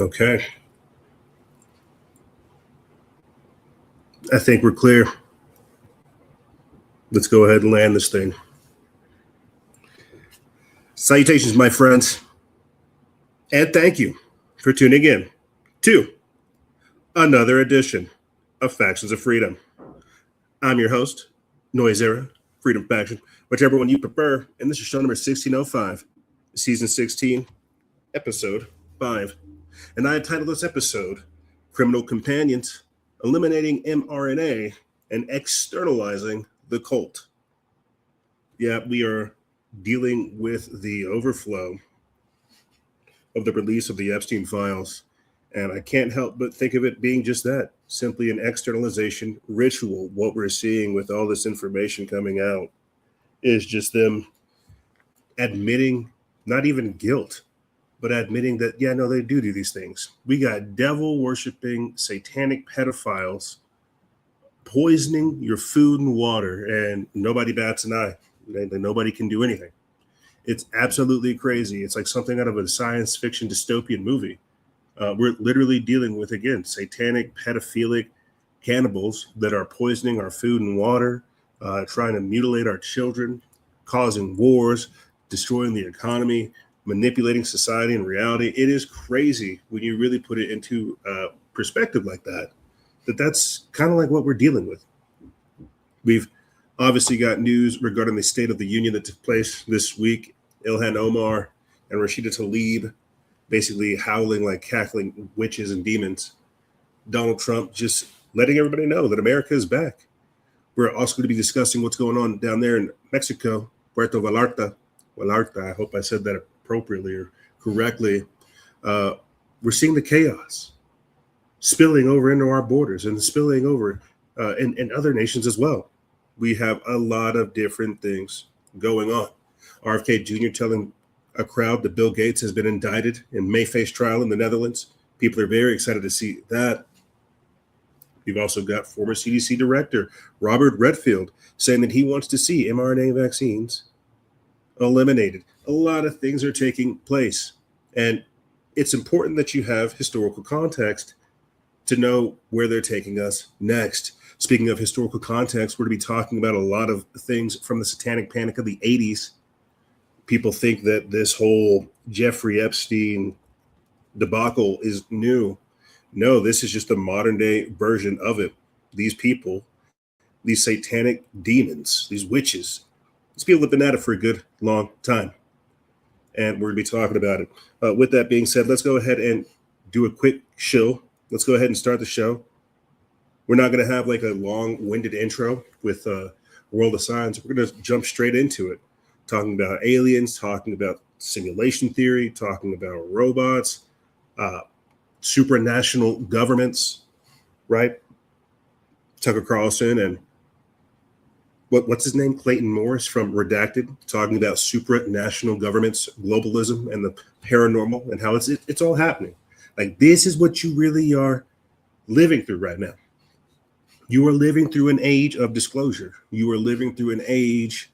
Okay. I think we're clear. Let's go ahead and land this thing. Salutations, my friends. And thank you for tuning in to another edition of Factions of Freedom. I'm your host, Noise Era, Freedom Faction, whichever one you prefer. And this is show number 1605, season 16, episode 5. And I entitled this episode, Criminal Companions, Eliminating mRNA and Externalizing the Cult. Yeah, we are dealing with the overflow of the release of the Epstein files. And I can't help but think of it being just that, simply an externalization ritual. What we're seeing with all this information coming out is just them admitting not even guilt, but admitting that, yeah, no, they do these things. We got devil-worshiping, satanic pedophiles poisoning your food and water, and nobody bats an eye. Nobody can do anything. It's absolutely crazy. It's like something out of a science fiction dystopian movie. We're literally dealing with, again, satanic, pedophilic cannibals that are poisoning our food and water, trying to mutilate our children, causing wars, destroying the economy, manipulating society and reality. It is crazy when you really put it into perspective like that, that's kind of like what we're dealing with. We've obviously got news regarding the State of the Union that took place this week. Ilhan Omar and Rashida Tlaib basically howling like cackling witches and demons. Donald Trump just letting everybody know that America is back. We're also going to be discussing what's going on down there in Mexico, Puerto Vallarta. I hope I said that appropriately or correctly. We're seeing the chaos spilling over into our borders and spilling over in other nations as well. We have a lot of different things going on. RFK Jr. telling a crowd that Bill Gates has been indicted in May face trial in the Netherlands. People are very excited to see that. We've also got former CDC director Robert Redfield saying that he wants to see mRNA vaccines eliminated. A lot of things are taking place, and it's important that you have historical context to know where they're taking us next. Speaking of historical context, we're going to be talking about a lot of things from the satanic panic of the 80s. People think that this whole Jeffrey Epstein debacle is new. No, this is just a modern day version of it. These people, these satanic demons, these witches, these people have been at it for a good long time. And we're going to be talking about it. With that being said, let's go ahead and do a quick show. Let's go ahead and start the show. We're not going to have like a long-winded intro with World of Science. We're going to jump straight into it, talking about aliens, talking about simulation theory, talking about robots, supranational governments, right? Tucker Carlson and what's his name? Clayton Morris from Redacted, talking about supranational governments, globalism, and the paranormal, and how it's all happening. Like, this is what you really are living through right now. You are living through an age of disclosure. You are living through an age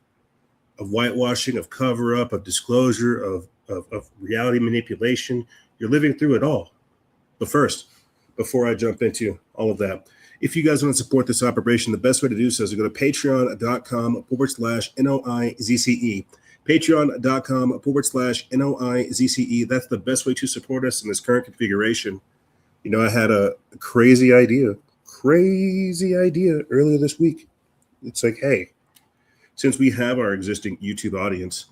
of whitewashing, of cover-up, of disclosure, of reality manipulation. You're living through it all. But first, before I jump into all of that, if you guys want to support this operation, the best way to do so is to go to patreon.com/NOIZCE. Patreon.com/NOIZCE. That's the best way to support us in this current configuration. You know, I had a crazy idea earlier this week. It's like, hey, since we have our existing YouTube audience,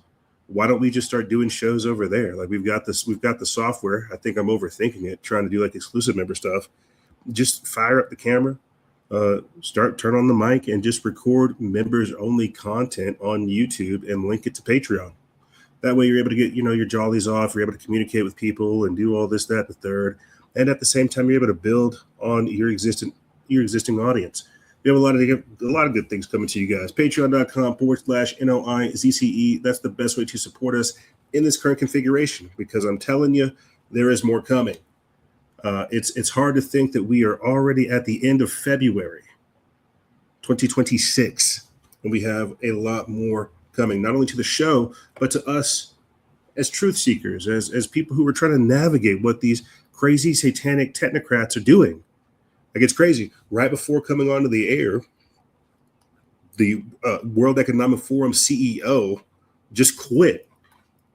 why don't we just start doing shows over there? Like we've got the software. I think I'm overthinking it, trying to do like exclusive member stuff. Just fire up the camera, turn on the mic, and just record members only content on YouTube and link it to Patreon. That way you're able to get, your jollies off. You're able to communicate with people and do all this, that, the third. And at the same time, you're able to build on your existing audience. We have a lot of good things coming to you guys. Patreon.com/NOIZCE. That's the best way to support us in this current configuration, because I'm telling you, there is more coming. It's hard to think that we are already at the end of February 2026, and we have a lot more coming, not only to the show, but to us as truth seekers, as people who are trying to navigate what these crazy satanic technocrats are doing. Like, it's crazy. Right before coming onto the air, the World Economic Forum CEO just quit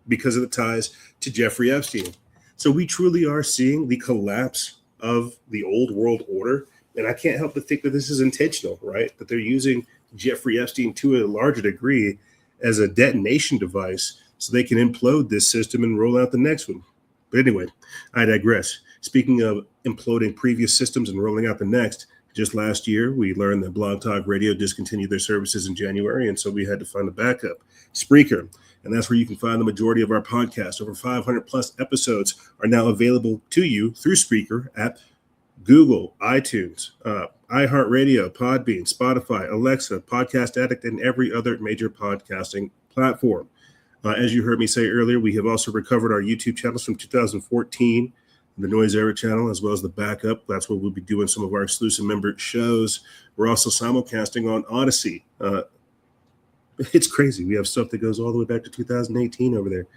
because of the ties to Jeffrey Epstein. So we truly are seeing the collapse of the old world order. And I can't help but think that this is intentional, right? That they're using Jeffrey Epstein to a larger degree as a detonation device so they can implode this system and roll out the next one. But anyway, I digress. Speaking of imploding previous systems and rolling out the next, just last year, we learned that Blog Talk Radio discontinued their services in January, and so we had to find a backup, Spreaker. And that's where you can find the majority of our podcasts. Over 500 plus episodes are now available to you through Spreaker at Google, iTunes, iHeartRadio, Podbean, Spotify, Alexa, Podcast Addict, and every other major podcasting platform. As you heard me say earlier, we have also recovered our YouTube channels from 2014, the Noise Era channel, as well as the backup. That's where we'll be doing some of our exclusive member shows. We're also simulcasting on Odyssey. It's crazy. We have stuff that goes all the way back to 2018 over there.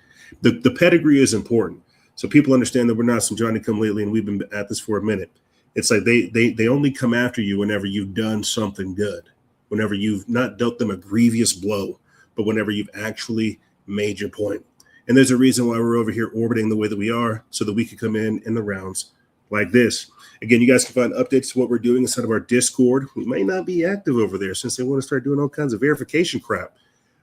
The pedigree is important, so people understand that we're not some Johnny-come-lately and we've been at this for a minute. It's like they only come after you whenever you've done something good, whenever you've not dealt them a grievous blow, but whenever you've actually made your point. And there's a reason why we're over here orbiting the way that we are, so that we could come in the rounds like this. Again, you guys can find updates to what we're doing inside of our Discord. We may not be active over there since they want to start doing all kinds of verification crap.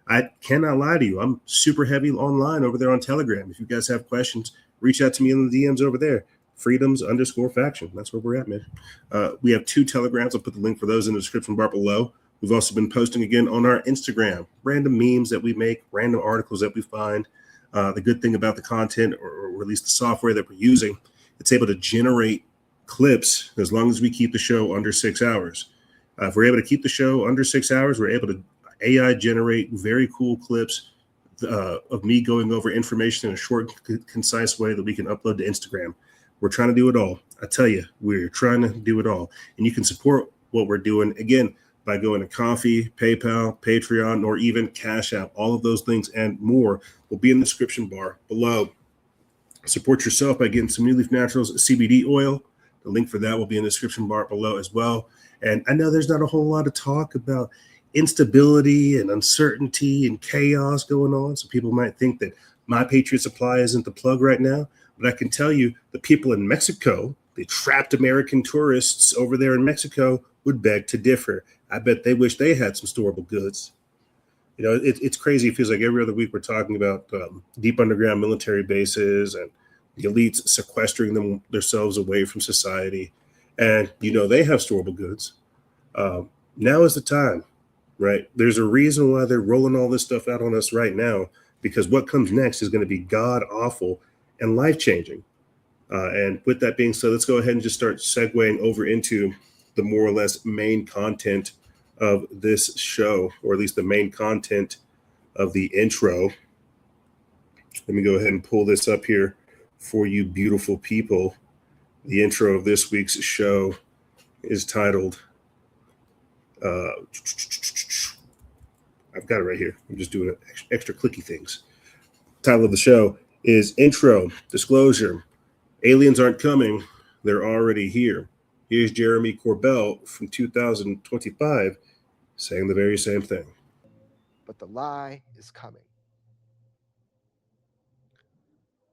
I cannot lie to you. I'm super heavy online over there on Telegram. If you guys have questions, reach out to me in the DMs over there. Freedoms_faction. That's where we're at, man. We have 2 Telegrams. I'll put the link for those in the description bar below. We've also been posting again on our Instagram, random memes that we make, random articles that we find. The good thing about the content, or at least the software that we're using, it's able to generate clips as long as we keep the show under 6 hours. If we're able to keep the show under 6 hours, we're able to AI generate very cool clips of me going over information in a short, concise way that we can upload to Instagram. We're trying to do it all. I tell you, we're trying to do it all. And you can support what we're doing, again, by going to Coffee, PayPal, Patreon, or even Cash App. All of those things and more will be in the description bar below. Support yourself by getting some New Leaf Naturals CBD oil. The link for that will be in the description bar below as well. And I know there's not a whole lot of talk about instability and uncertainty and chaos going on. So people might think that My Patriot Supply isn't the plug right now. But I can tell you the people in Mexico, the trapped American tourists over there in Mexico, would beg to differ. I bet they wish they had some storable goods. You know, it's crazy. It feels like every other week we're talking about deep underground military bases and the elites sequestering themselves away from society. And, they have storable goods. Now is the time, right? There's a reason why they're rolling all this stuff out on us right now, because what comes next is going to be god awful and life-changing. And with that being said, let's go ahead and just start segueing over into the more or less main content of this show, or at least the main content of the intro. Let me go ahead and pull this up here for you beautiful people. The intro of this week's show is titled, I've got it right here. I'm just doing extra clicky things. Title of the show is Intro, Disclosure. Aliens aren't coming. They're already here. Here's Jeremy Corbell from 2025 saying the very same thing. But the lie is coming.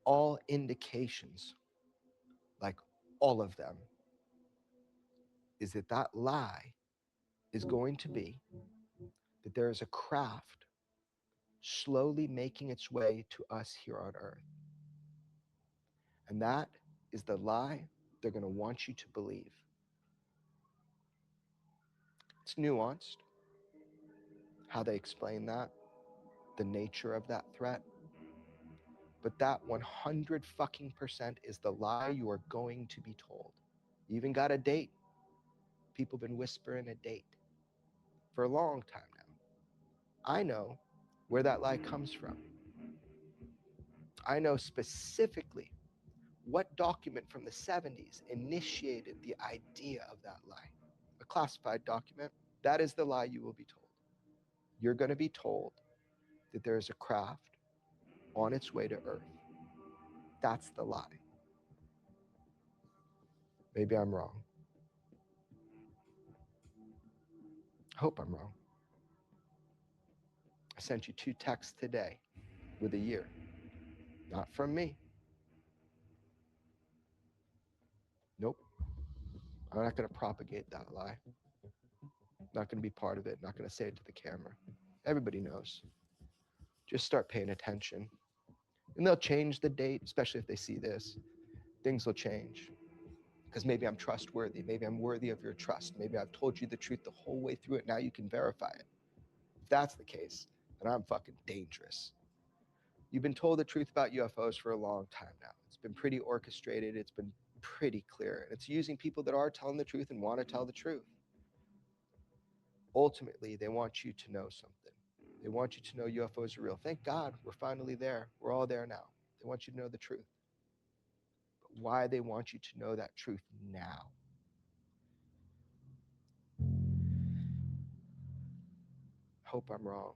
all indications, like all of them, is that that lie is going to be that there is a craft slowly making its way to us here on earth. And that is the lie they're going to want you to believe. It's nuanced how they explain that, the nature of that threat. But that 100 fucking percent is the lie you are going to be told. You even got a date. People have been whispering a date for a long time now. I know where that lie comes from. I know specifically what document from the 70s initiated the idea of that lie. A classified document. That is the lie you will be told. You're going to be told that there is a craft on its way to Earth. That's the lie. Maybe I'm wrong. I hope I'm wrong. I sent you 2 texts today with a year. Not from me. Nope. I'm not going to propagate that lie. Not going to be part of it. Not going to say it to the camera. Everybody knows. Just start paying attention. And they'll change the date, especially if they see this. Things will change. Because maybe I'm trustworthy. Maybe I'm worthy of your trust. Maybe I've told you the truth the whole way through it. Now you can verify it. If that's the case, then I'm fucking dangerous. You've been told the truth about UFOs for a long time now. It's been pretty orchestrated. It's been pretty clear. And it's using people that are telling the truth and want to tell the truth. Ultimately, they want you to know something. They want you to know UFOs are real. Thank God we're finally there. We're all there now. They want you to know the truth. But why they want you to know that truth now? Hope I'm wrong,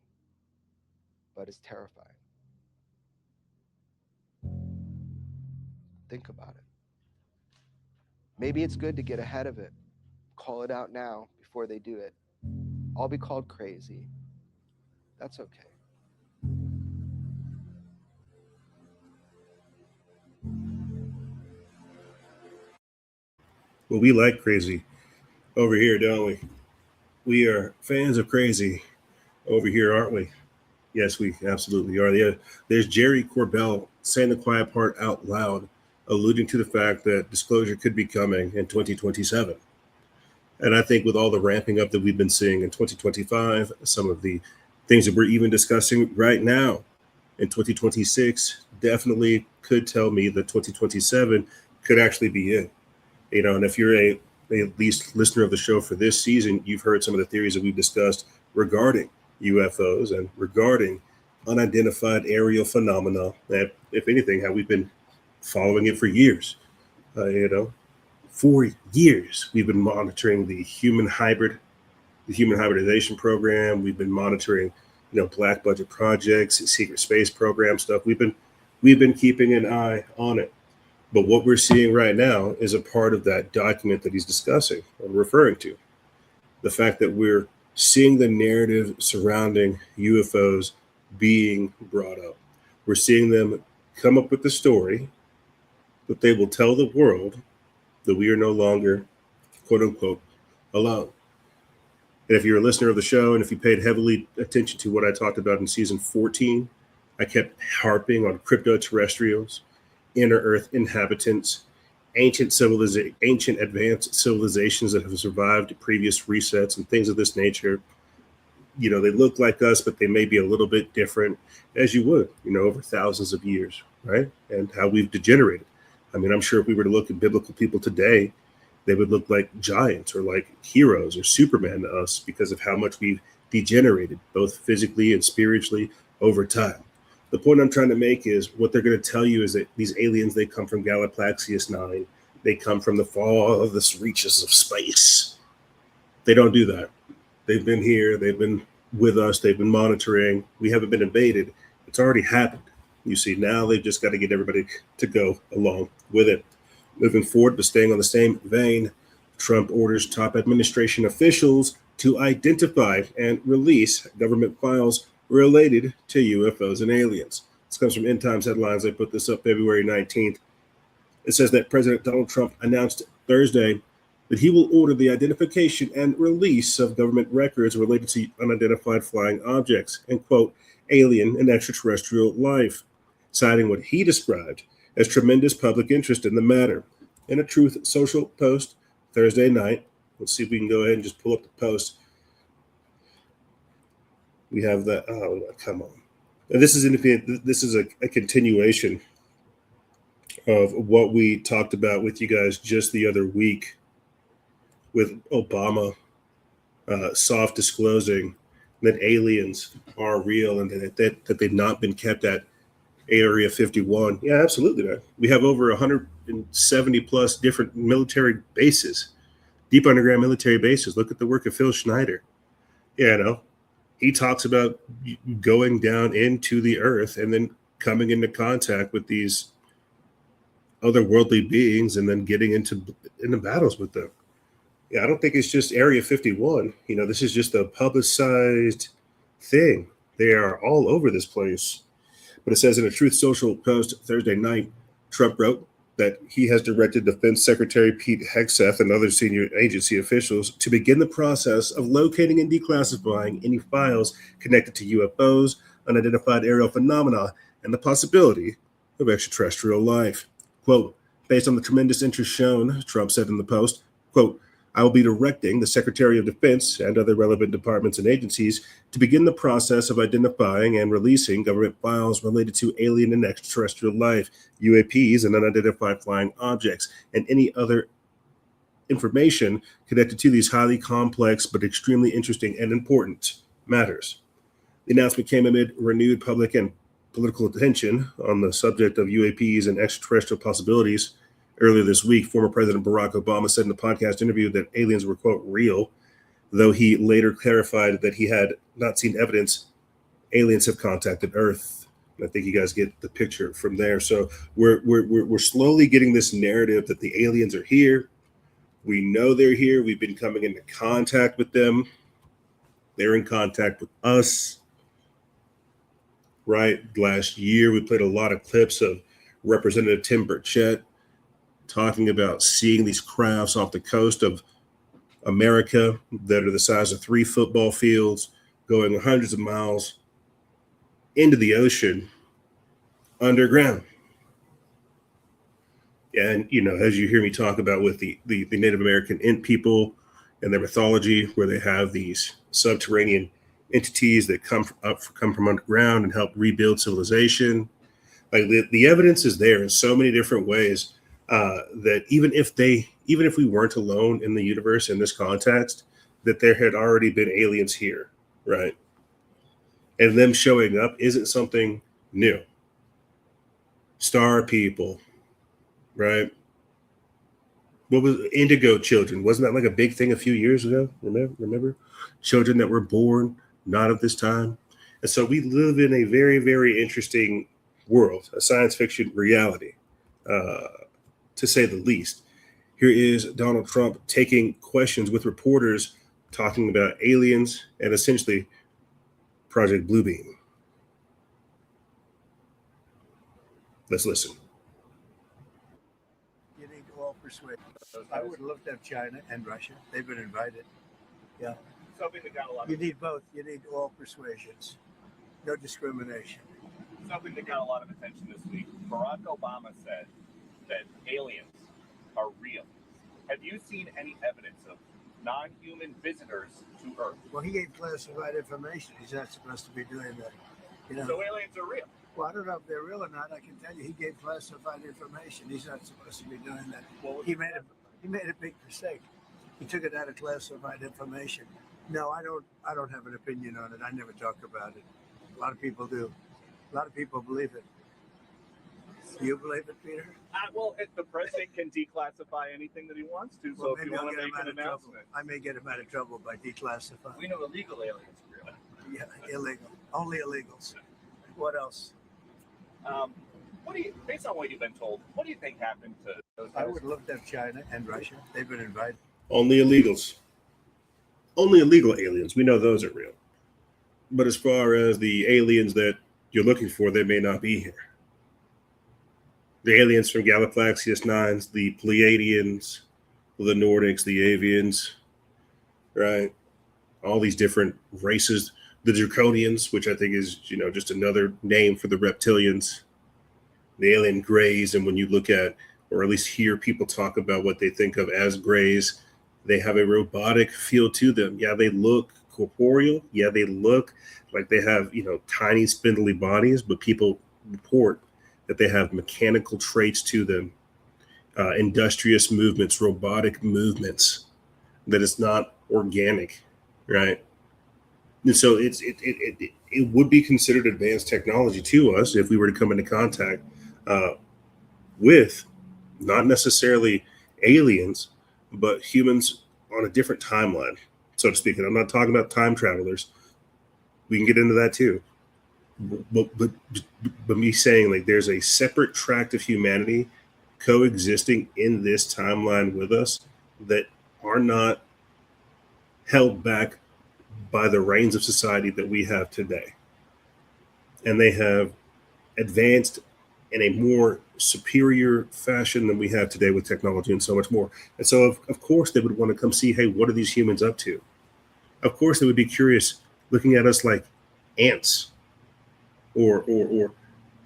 but it's terrifying. Think about it. Maybe it's good to get ahead of it. Call it out now before they do it. I'll be called crazy. That's okay. Well, we like crazy over here, don't we? We are fans of crazy over here, aren't we? Yes, we absolutely are. There's Jerry Corbell saying the quiet part out loud, alluding to the fact that disclosure could be coming in 2027. And I think with all the ramping up that we've been seeing in 2025, some of the things that we're even discussing right now in 2026 definitely could tell me that 2027 could actually be it. And if you're a at least listener of the show for this season, you've heard some of the theories that we've discussed regarding UFOs and regarding unidentified aerial phenomena. That, if anything, how we've been following it for years. For years we've been monitoring the human hybridization program. We've been monitoring, black budget projects, secret space program stuff. We've been keeping an eye on it. But what we're seeing right now is a part of that document that he's discussing or referring to. The fact that we're seeing the narrative surrounding UFOs being brought up. We're seeing them come up with the story that they will tell the world that we are no longer, quote unquote, alone. And if you're a listener of the show and if you paid heavily attention to what I talked about in season 14, I kept harping on crypto terrestrials, inner earth inhabitants, ancient advanced civilizations that have survived previous resets and things of this nature. They look like us, but they may be a little bit different, as you would, over thousands of years, right? And how we've degenerated. I mean, I'm sure if we were to look at biblical people today, they would look like giants or like heroes or Superman to us because of how much we've degenerated, both physically and spiritually, over time. The point I'm trying to make is what they're going to tell you is that these aliens, they come from Galaplaxius 9. They come from the farthest reaches of space. They don't do that. They've been here. They've been with us. They've been monitoring. We haven't been invaded. It's already happened. You see, now they've just got to get everybody to go along with it. Moving forward, but staying on the same vein, Trump orders top administration officials to identify and release government files related to UFOs and aliens. This comes from End Times Headlines. I put this up February 19th. It says that President Donald Trump announced Thursday that he will order the identification and release of government records related to unidentified flying objects and, quote, alien and extraterrestrial life, citing what he described as tremendous public interest in the matter. In a Truth Social post Thursday night, let's see if we can go ahead and just pull up the post. We have that. Oh, come on. And this is a continuation of what we talked about with you guys just the other week with Obama soft disclosing that aliens are real and that they've not been kept at Area 51. Yeah, absolutely, man. We have over 170 plus different military bases, deep underground military bases. Look at the work of Phil Schneider. You know, he talks about going down into the earth and then coming into contact with these otherworldly beings and then getting into battles with them. Yeah, I don't think it's just Area 51. You know, this is just a publicized thing. They are all over this place. But it says in a Truth Social post Thursday night, Trump wrote that he has directed Defense Secretary Pete Hegseth and other senior agency officials to begin the process of locating and declassifying any files connected to UFOs, unidentified aerial phenomena, and the possibility of extraterrestrial life. Quote, based on the tremendous interest shown, Trump said in the post, quote, I will be directing the Secretary of Defense and other relevant departments and agencies to begin the process of identifying and releasing government files related to alien and extraterrestrial life, UAPs and unidentified flying objects, and any other information connected to these highly complex but extremely interesting and important matters. The announcement came amid renewed public and political attention on the subject of UAPs and extraterrestrial possibilities. Earlier this week, former President Barack Obama said in a podcast interview that aliens were, quote, real, though he later clarified that he had not seen evidence aliens have contacted Earth. And I think you guys get the picture from there. So we're slowly getting this narrative that the aliens are here. We know they're here. We've been coming into contact with them. They're in contact with us. Right? Last year, we played a lot of clips of Representative Tim Burchett talking about seeing these crafts off the coast of America that are the size of 3 football fields, going hundreds of miles into the ocean underground. And, you know, as you hear me talk about with the Native American Int people and their mythology, where they have these subterranean entities that come from underground and help rebuild civilization. Like the evidence is there in so many different ways that even if we weren't alone in the universe in this context, that there had already been aliens here, right? And them showing up isn't something new. Star people, right? What was indigo children? Wasn't that like a big thing a few years ago? Remember? Children that were born not of this time. And so we live in a very, very interesting world, a science fiction reality, to say the least. Here is Donald Trump taking questions with reporters talking about aliens and essentially Project Bluebeam. Let's listen. You need all persuasion. I would look at China and Russia. They've been invited. Yeah. Something that got a lot You of need both. You need all persuasions. No discrimination. something that got a lot of attention this week. Barack Obama said that aliens are real. Have you seen any evidence of non-human visitors to Earth? Well, he gave classified information. He's not supposed to be doing that. You know. So aliens are real. Well, I don't know if they're real or not. I can tell you, he gave classified information. He's not supposed to be doing that. He made a big mistake. He took it out of classified information. No, I don't have an opinion on it. I never talk about it. A lot of people do. A lot of people believe it. Do you believe it, Peter? Well, if the president can declassify anything that he wants to, so Well, if you maybe I'll want to get him make out an of trouble. announcement. I may get him out of trouble by declassifying. We know illegal aliens are real. Yeah, illegal. Only illegals. What else? What do you, based on what you've been told, what do you think happened to those guys? I would look at China and Russia. They've been invited. Only illegals. Only illegal aliens. We know those are real. But as far as the aliens that you're looking for, they may not be here. The aliens from Galaxy 9s, the Pleiadians, the Nordics, the Avians, right? All these different races, the Draconians, which I think is, just another name for the reptilians, the alien grays. And when you look at, or at least hear people talk about what they think of as grays, they have a robotic feel to them. Yeah, they look corporeal. Yeah, they look like they have, tiny spindly bodies, but people report that they have mechanical traits to them, industrious movements, robotic movements, that it's not organic, right? And so it would be considered advanced technology to us if we were to come into contact with not necessarily aliens, but humans on a different timeline, so to speak. And I'm not talking about time travelers. We can get into that too. But me saying, like, there's a separate tract of humanity coexisting in this timeline with us that are not held back by the reins of society that we have today. And they have advanced in a more superior fashion than we have today with technology and so much more. And so, of course, they would want to come see, hey, what are these humans up to? Of course, they would be curious, looking at us like ants, or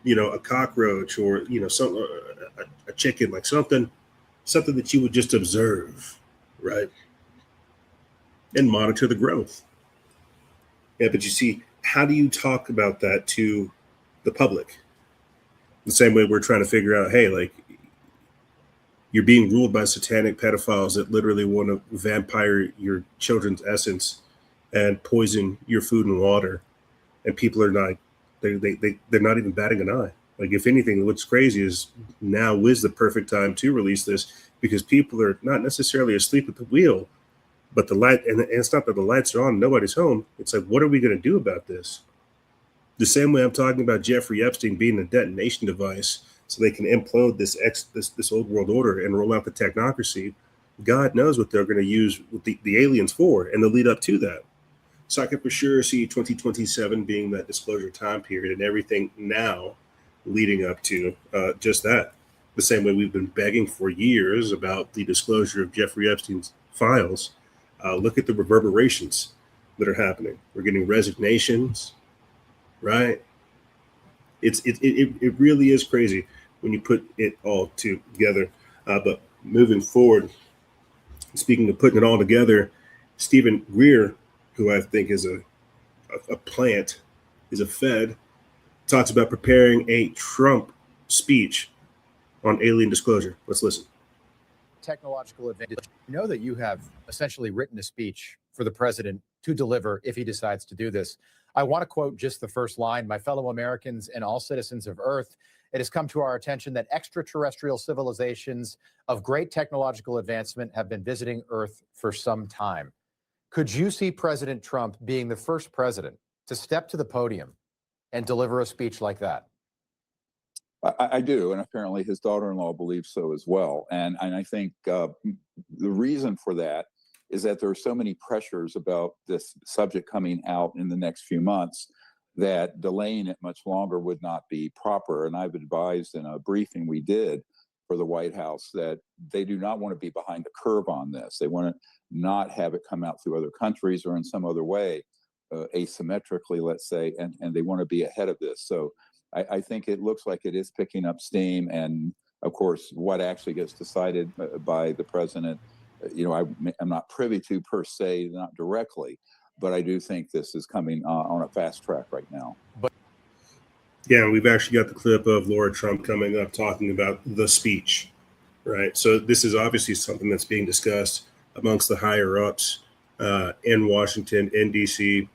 a cockroach, or a chicken, like something that you would just observe, right, and monitor the growth. Yeah, but you see, how do you talk about that to the public? The same way we're trying to figure out, hey, like, you're being ruled by satanic pedophiles that literally want to vampire your children's essence and poison your food and water, and people are not, they're not even batting an eye. Like, if anything, what's crazy is now is the perfect time to release this, because people are not necessarily asleep at the wheel, but the light, and it's not that the lights are on, nobody's home. It's like, what are we going to do about this? The same way I'm talking about Jeffrey Epstein being a detonation device so they can implode this old world order and roll out the technocracy. God knows what they're going to use the aliens for, and the lead up to that. So I can for sure see 2027 being that disclosure time period, and everything now leading up to just that. The same way we've been begging for years about the disclosure of Jeffrey Epstein's files. Look at the reverberations that are happening. We're getting resignations, right? It really is crazy when you put it all together. But moving forward, speaking of putting it all together, Stephen Greer, who I think is a plant, is a Fed, talks about preparing a Trump speech on alien disclosure. Let's listen. Technological advantage. You know that you have essentially written a speech for the president to deliver if he decides to do this. I want to quote just the first line. My fellow Americans and all citizens of Earth, it has come to our attention that extraterrestrial civilizations of great technological advancement have been visiting Earth for some time. Could you see President Trump being the first president to step to the podium and deliver a speech like that? I do, and apparently his daughter-in-law believes so as well. And I think the reason for that is that there are so many pressures about this subject coming out in the next few months that delaying it much longer would not be proper. And I've advised in a briefing we did for the White House that they do not want to be behind the curve on this. They want to not have it come out through other countries or in some other way, asymmetrically, let's say, and they want to be ahead of this. So I think it looks like it is picking up steam. And of course, what actually gets decided by the president, I'm not privy to per se, not directly, but I do think this is coming on a fast track right now. Yeah, we've actually got the clip of Laura Trump coming up talking about the speech, right? So this is obviously something that's being discussed amongst the higher ups in Washington, in DC,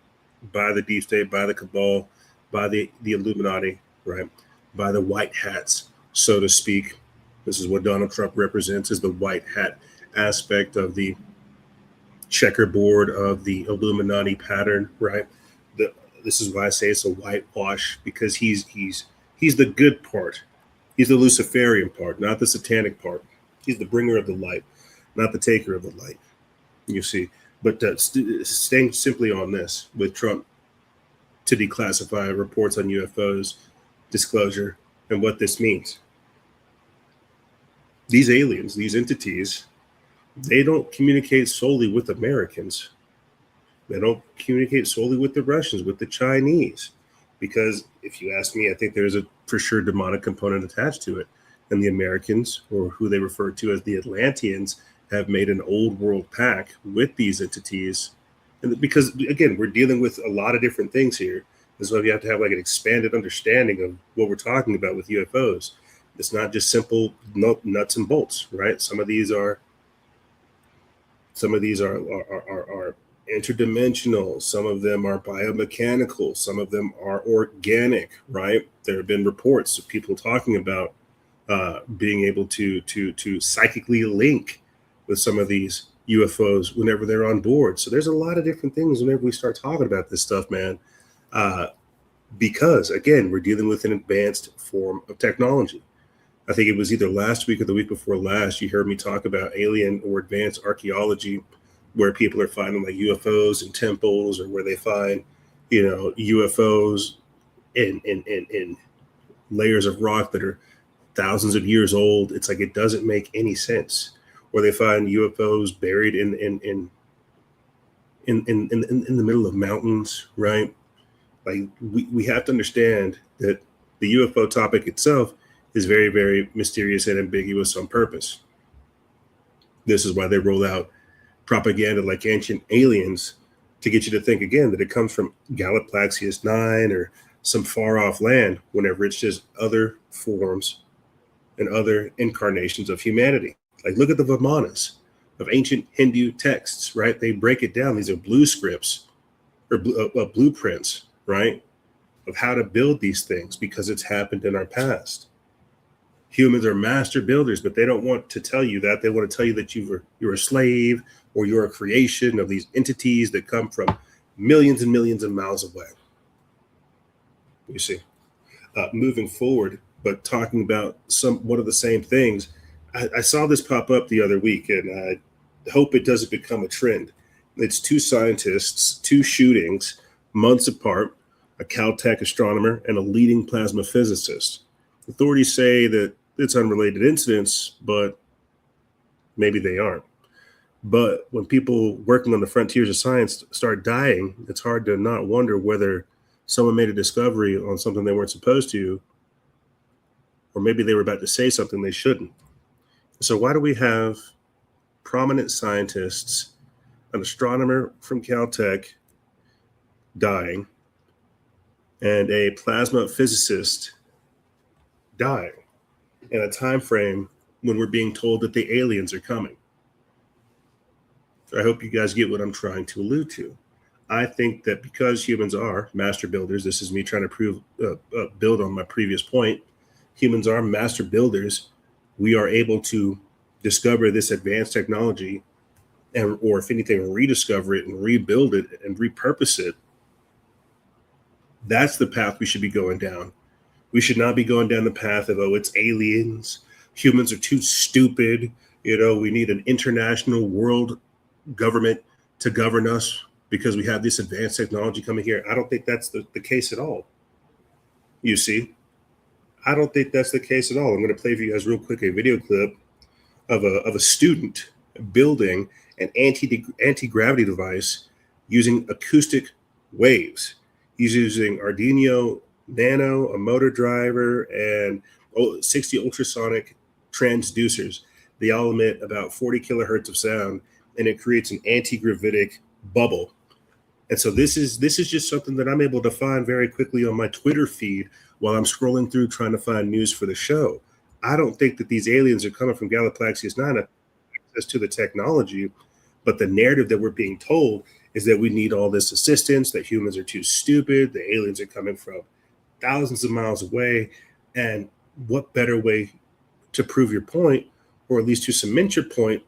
by the deep state, by the cabal, by the Illuminati, right? By the white hats, so to speak. This is what Donald Trump represents, is the white hat aspect of the checkerboard of the Illuminati pattern, right? This is why I say it's a whitewash, because he's the good part. He's the Luciferian part, not the satanic part. He's the bringer of the light, not the taker of the light, you see. But staying simply on this with Trump, to declassify reports on UFOs, disclosure, and what this means. These aliens, these entities, they don't communicate solely with Americans. They don't communicate solely with the Russians, with the Chinese. Because if you ask me, I think there's a for sure demonic component attached to it. And the Americans, or who they refer to as the Atlanteans, have made an old world pact with these entities. And because, again, we're dealing with a lot of different things here. This is why you have to have like an expanded understanding of what we're talking about with UFOs. It's not just simple nuts and bolts, right? Some of these are interdimensional. Some of them are biomechanical. Some of them are organic, right? There have been reports of people talking about being able to psychically link with some of these UFOs whenever they're on board. So there's a lot of different things whenever we start talking about this stuff, man. Because again, we're dealing with an advanced form of technology. I think it was either last week or the week before last, you heard me talk about alien or advanced archaeology, where people are finding like UFOs in temples, or where they find, UFOs in layers of rock that are thousands of years old. It's like, it doesn't make any sense. Or they find UFOs buried in the middle of mountains, right? Like we have to understand that the UFO topic itself is very, very mysterious and ambiguous on purpose. This is why they roll out propaganda like Ancient Aliens to get you to think again that it comes from Galaxy 9 or some far off land, whenever it's just other forms and other incarnations of humanity. Like, look at the Vimanas of ancient Hindu texts, right? They break it down. These are blue scripts or blueprints, right, of how to build these things because it's happened in our past. Humans are master builders, but they don't want to tell you that. They want to tell you that you're a slave, or you're a creation of these entities that come from millions and millions of miles away. You see, moving forward, but talking about one of the same things. I saw this pop up the other week, and I hope it doesn't become a trend. It's two scientists, two shootings, months apart, a Caltech astronomer and a leading plasma physicist. Authorities say that it's unrelated incidents, but maybe they aren't. But when people working on the frontiers of science start dying, it's hard to not wonder whether someone made a discovery on something they weren't supposed to, or maybe they were about to say something they shouldn't. So why do we have prominent scientists, an astronomer from Caltech dying, and a plasma physicist dying in a time frame when we're being told that the aliens are coming? I hope you guys get what I'm trying to allude to. I think that because humans are master builders, this is me trying to build on my previous point. Humans are master builders. We are able to discover this advanced technology, or if anything, rediscover it and rebuild it and repurpose it. That's the path we should be going down. We should not be going down the path of, oh, it's aliens. Humans are too stupid. We need an international world government to govern us because we have this advanced technology coming here. I don't think that's the case at all. You see, I don't think that's the case at all. I'm going to play for you guys real quick a video clip of a student building an anti-gravity device using acoustic waves. He's using Arduino Nano, a motor driver, and 60 ultrasonic transducers. They all emit about 40 kilohertz of sound, and it creates an anti-gravitic bubble. And so this is just something that I'm able to find very quickly on my Twitter feed while I'm scrolling through trying to find news for the show. I don't think that these aliens are coming from Galaxy 9 access to the technology, but the narrative that we're being told is that we need all this assistance, that humans are too stupid, the aliens are coming from thousands of miles away. And what better way to prove your point, or at least to cement your point,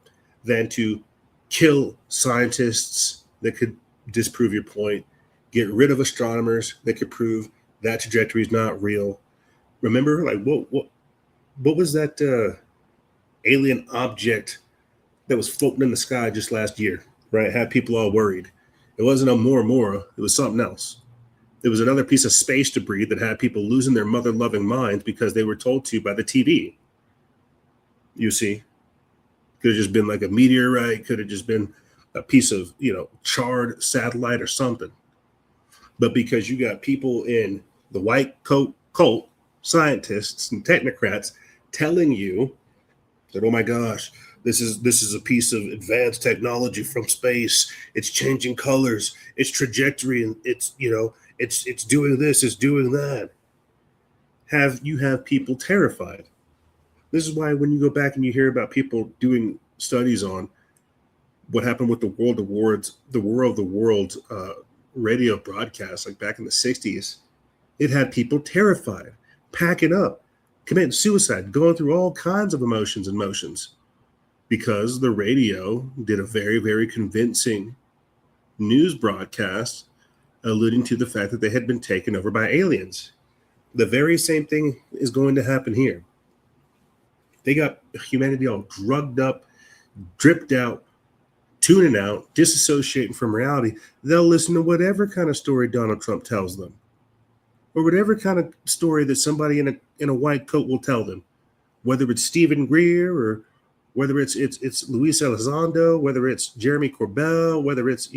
than to kill scientists that could disprove your point, get rid of astronomers that could prove that trajectory is not real. Remember, like, what was that alien object that was floating in the sky just last year, right? Had people all worried. It wasn't a Oumuamua, it was something else. It was another piece of space debris that had people losing their mother-loving minds because they were told to by the TV. You see, could have just been like a meteorite, could have just been a piece of, charred satellite or something. But because you got people in the white coat cult, scientists and technocrats telling you that, oh my gosh, this is a piece of advanced technology from space. It's changing colors, its trajectory, and it's doing this, it's doing that. You have people terrified. This is why when you go back and you hear about people doing studies on what happened with the World Awards, the War of the World radio broadcast, like back in the 60s, it had people terrified, packing up, committing suicide, going through all kinds of emotions and motions, because the radio did a very, very convincing news broadcast alluding to the fact that they had been taken over by aliens. The very same thing is going to happen here. They got humanity all drugged up, dripped out, tuning out, disassociating from reality. They'll listen to whatever kind of story Donald Trump tells them, or whatever kind of story that somebody in a white coat will tell them, whether it's Stephen Greer or whether it's Luis Elizondo, whether it's Jeremy Corbell, whether it's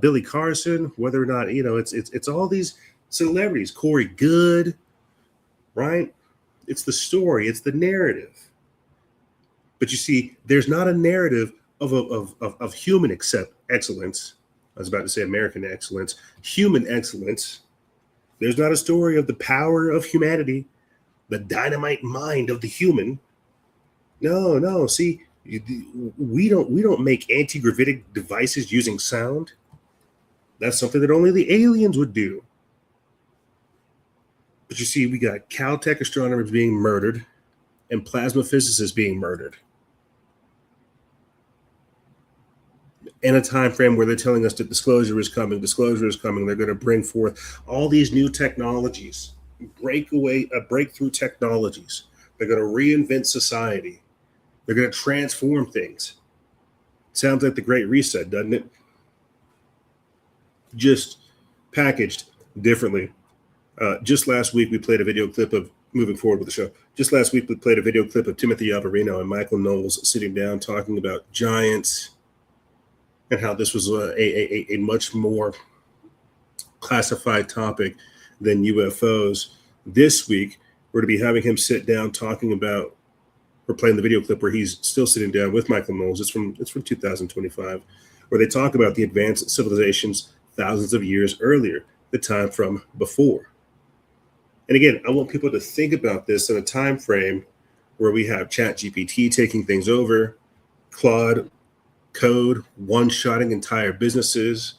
Billy Carlson, whether or not it's all these celebrities, Corey Good, right? It's the story, it's the narrative. But you see, there's not a narrative of human excellence. I was about to say American excellence, human excellence. There's not a story of the power of humanity, the dynamite mind of the human. No. See, we don't make anti-gravitic devices using sound. That's something that only the aliens would do. But you see, we got Caltech astronomers being murdered and plasma physicists being murdered in a time frame where they're telling us that disclosure is coming. They're going to bring forth all these new technologies, breakthrough technologies. They're going to reinvent society. They're going to transform things. Sounds like the Great Reset, doesn't it? Just packaged differently. Just last week, we played a video clip of, moving forward with the show, just last week we played a video clip of Timothy Alvarino and Michael Knowles sitting down talking about giants and how this was a much more classified topic than UFOs. This week, we're going to be having him sit down talking about, we're playing the video clip where he's still sitting down with Michael Knowles. It's from 2025, where they talk about the advanced civilizations thousands of years earlier, the time from before. And again, I want people to think about this in a time frame where we have ChatGPT taking things over, Claude Code one-shotting entire businesses.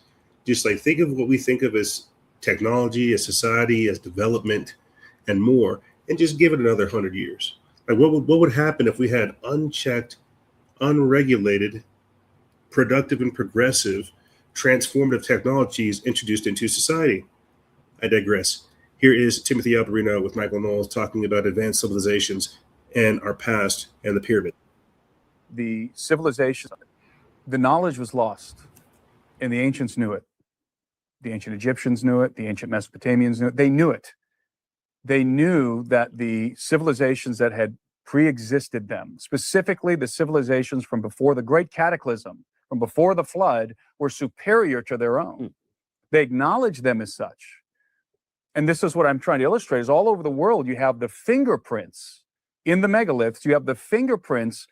Just like think of what we think of as technology, as society, as development, and more, and just give it another 100 years. Like what would happen if we had unchecked, unregulated, productive and progressive, transformative technologies introduced into society? I digress. Here is Timothy Alvarino with Michael Knowles talking about advanced civilizations and our past and the pyramid. The civilization, the knowledge was lost, and the ancients knew it. The ancient Egyptians knew it. The ancient Mesopotamians knew it. They knew it. They knew that the civilizations that had pre-existed them, specifically the civilizations from before the Great Cataclysm, from before the flood, were superior to their own. They acknowledged them as such. And this is what I'm trying to illustrate, is all over the world, you have the fingerprints in the megaliths, you have the fingerprints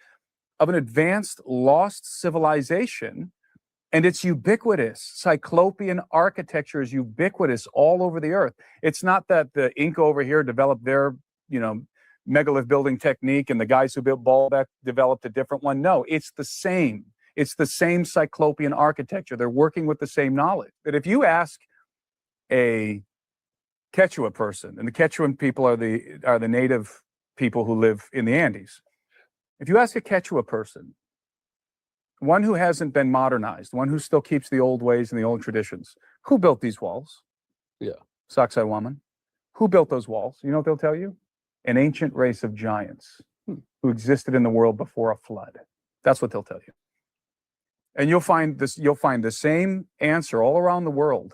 of an advanced lost civilization, and it's ubiquitous. Cyclopean architecture is ubiquitous all over the earth. It's not that the Inca over here developed their, megalith building technique and the guys who built Baalbek developed a different one. No, it's the same. It's the same Cyclopean architecture. They're working with the same knowledge. But if you ask a Quechua person, and the Quechuan people are the native people who live in the Andes. If you ask a Quechua person, one who hasn't been modernized, one who still keeps the old ways and the old traditions, who built these walls? Yeah. Sacsayhuaman. Who built those walls? You know what they'll tell you? An ancient race of giants who existed in the world before a flood. That's what they'll tell you. And you'll find the same answer all around the world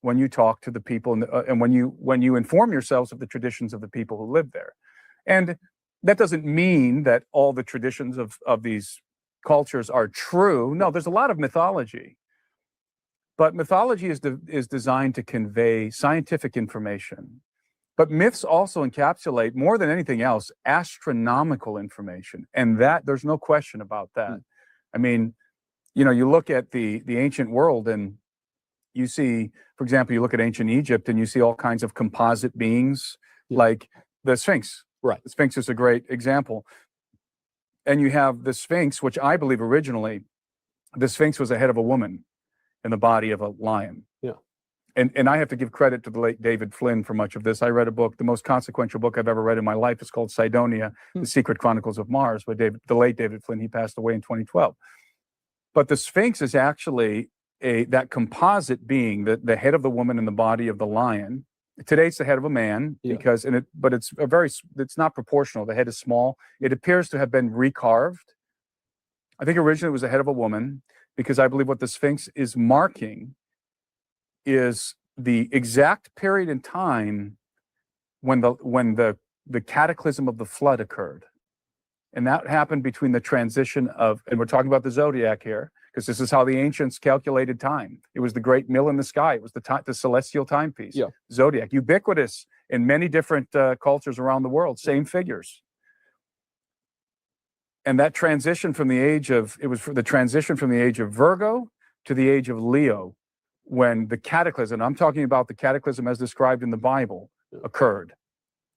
when you talk to the people and when you inform yourselves of the traditions of the people who live there. And that doesn't mean that all the traditions of these cultures are true. No, there's a lot of mythology. But mythology is designed to convey scientific information. But myths also encapsulate, more than anything else, astronomical information. And that, there's no question about that. I mean, you know, you look at the ancient world and you see, for example, you look at ancient Egypt and you see all kinds of composite beings like the Sphinx. Right. The Sphinx is a great example. And you have the Sphinx, which I believe originally, the Sphinx was the head of a woman in the body of a lion. Yeah. And I have to give credit to the late David Flynn for much of this. I read a book, the most consequential book I've ever read in my life is called Cydonia, The Secret Chronicles of Mars, by the late David Flynn. He passed away in 2012. But the Sphinx is actually that composite being, the head of the woman in the body of the lion. Today it's the head of a man, because but it's not proportional. The head is small. It appears to have been recarved. I think originally it was the head of a woman, because I believe what the Sphinx is marking is the exact period in time when the cataclysm of the flood occurred. And that happened between the transition of, and we're talking about the zodiac here, because this is how the ancients calculated time. It was the great mill in the sky. It was the celestial timepiece. Zodiac, ubiquitous in many different cultures around the world, same figures. And that transition from the age of, the transition from the age of Virgo to the age of Leo, when the cataclysm, I'm talking about the cataclysm as described in the Bible, occurred.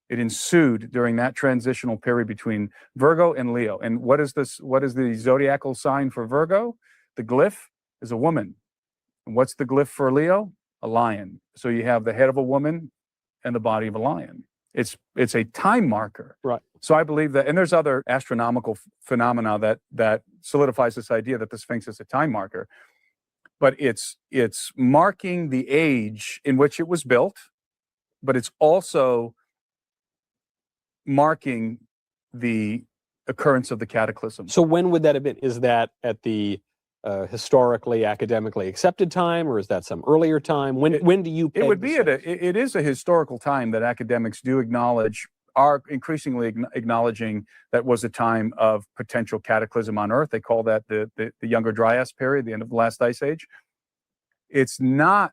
It ensued during that transitional period between Virgo and Leo. And what is the zodiacal sign for Virgo? The glyph is a woman. And what's the glyph for Leo? A lion. So you have the head of a woman and the body of a lion. It's a time marker. Right. So I believe that, and there's other astronomical phenomena that solidifies this idea that the Sphinx is a time marker. But it's marking the age in which it was built, but it's also marking the occurrence of the cataclysm. So when would that have been? Is that at the historically, academically accepted time, or is that some earlier time? When do you peg It would be it is a historical time that academics do acknowledge, are increasingly acknowledging that was a time of potential cataclysm on Earth. They call that the Younger Dryas period, the end of the last ice age. It's not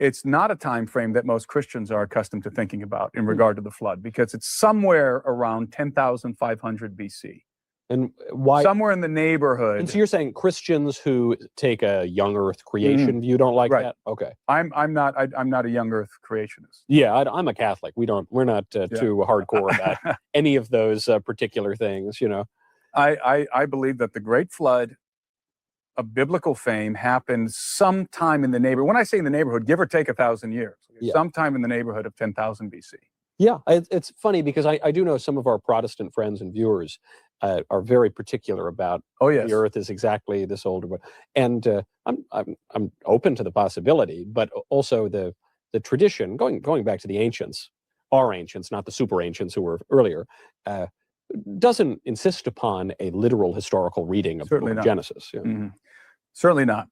a time frame that most Christians are accustomed to thinking about in regard to the flood, because it's somewhere around 10,500 BC. And why? Somewhere in the neighborhood. And so you're saying Christians who take a young Earth creation view don't like that? Okay. I'm not a young Earth creationist. Yeah, I'm a Catholic. We're not too hardcore about any of those particular things. You know, I believe that the Great Flood of biblical fame happened sometime in the neighborhood. When I say in the neighborhood, give or take 1,000 years, sometime in the neighborhood of 10,000 BC. Yeah, it's funny because I do know some of our Protestant friends and viewers are very particular about the Earth is exactly this old, and I'm open to the possibility, but also the tradition going back to the ancients, our ancients, not the super ancients who were earlier, doesn't insist upon a literal historical reading of the book of Genesis. Yeah. Mm-hmm. Certainly not.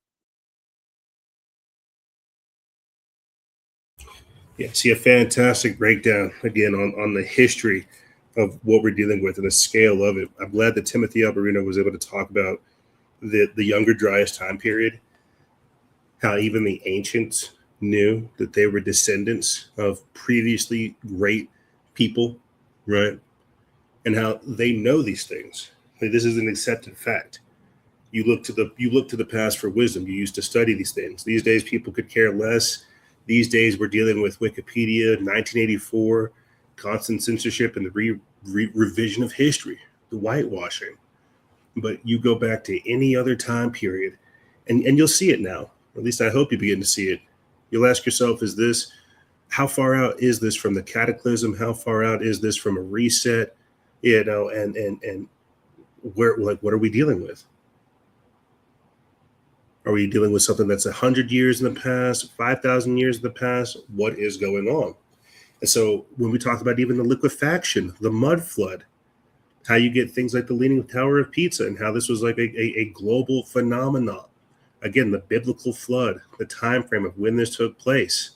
Yeah, see a fantastic breakdown again on the history of what we're dealing with and the scale of it. I'm glad that Timothy Alberino was able to talk about the Younger Dryas time period, how even the ancients knew that they were descendants of previously great people, right? And how they know these things. I mean, this is an accepted fact. You look to the past for wisdom. You used to study these things. These days, people could care less. These days, we're dealing with Wikipedia, 1984, constant censorship, and the revision of history, the whitewashing. But you go back to any other time period, and you'll see it now. At least I hope you begin to see it. You'll ask yourself, how far out is this from the cataclysm? How far out is this from a reset? You know, and where, like, what are we dealing with? Are we dealing with something that's 100 years in the past, 5,000 years in the past? What is going on? And so when we talk about even the liquefaction, the mud flood, how you get things like the Leaning Tower of Pisa, and how this was like a global phenomenon, Again, the biblical flood, the time frame of when this took place,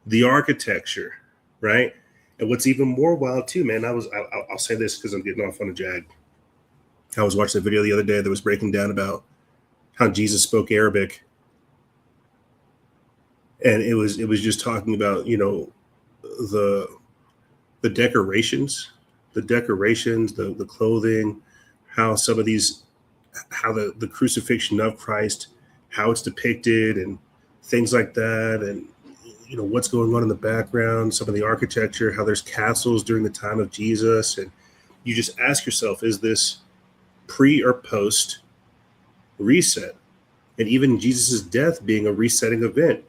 the architecture, right? And what's even more wild too, man, I'll say this because I'm getting off on a jag. I was watching a video the other day that was breaking down about how Jesus spoke Arabic. And it was just talking about, you know, the decorations, the clothing, how some of these, how the crucifixion of Christ, how it's depicted and things like that. And, you know, what's going on in the background, some of the architecture, how there's castles during the time of Jesus. And you just ask yourself, is this pre or post reset? And even Jesus's death being a resetting event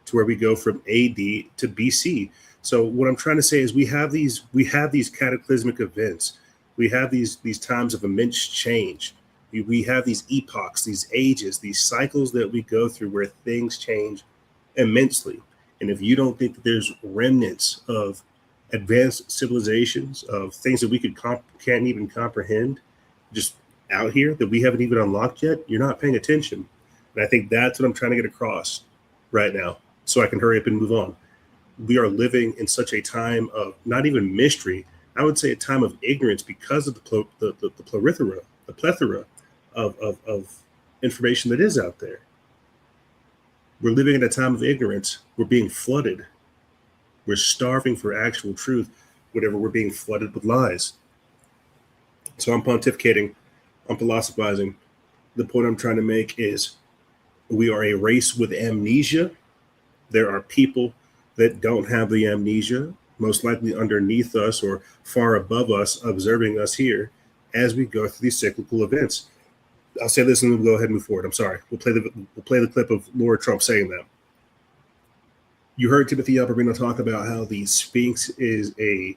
to where we go from AD to BC. So what I'm trying to say is we have these cataclysmic events. We have these times of immense change. We have these epochs, these ages, these cycles that we go through where things change immensely. And if you don't think that there's remnants of advanced civilizations, of things that we can't even comprehend, just out here that we haven't even unlocked yet, you're not paying attention. And I think that's what I'm trying to get across right now, so I can hurry up and move on. We are living in such a time of not even mystery. I would say a time of ignorance because of the plethora of information that is out there. We're living in a time of ignorance. We're being flooded. We're starving for actual truth, whatever we're being flooded with lies. So I'm pontificating, I'm philosophizing. The point I'm trying to make is we are a race with amnesia. There are people that don't have the amnesia, most likely underneath us or far above us, observing us here as we go through these cyclical events. I'll say this and then we'll go ahead and move forward. I'm sorry. We'll play the clip of Laura Trump saying that. You heard Timothy Alberino talk about how the Sphinx is a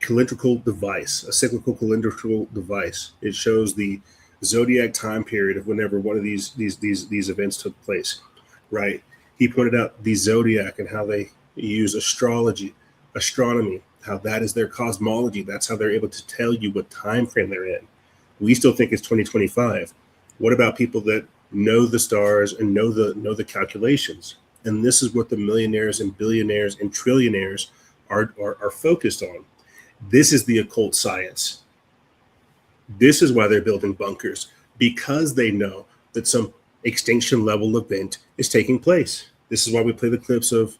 calendrical device, a cyclical calendrical device. It shows the zodiac time period of whenever one of these events took place, right? He pointed out the zodiac and how they use astrology, astronomy, how that is their cosmology. That's how they're able to tell you what time frame they're in. We still think it's 2025. What about people that know the stars and know the calculations? And this is what the millionaires and billionaires and trillionaires are focused on. This is the occult science. This is why they're building bunkers, because they know that some extinction level event is taking place. This is why we play the clips of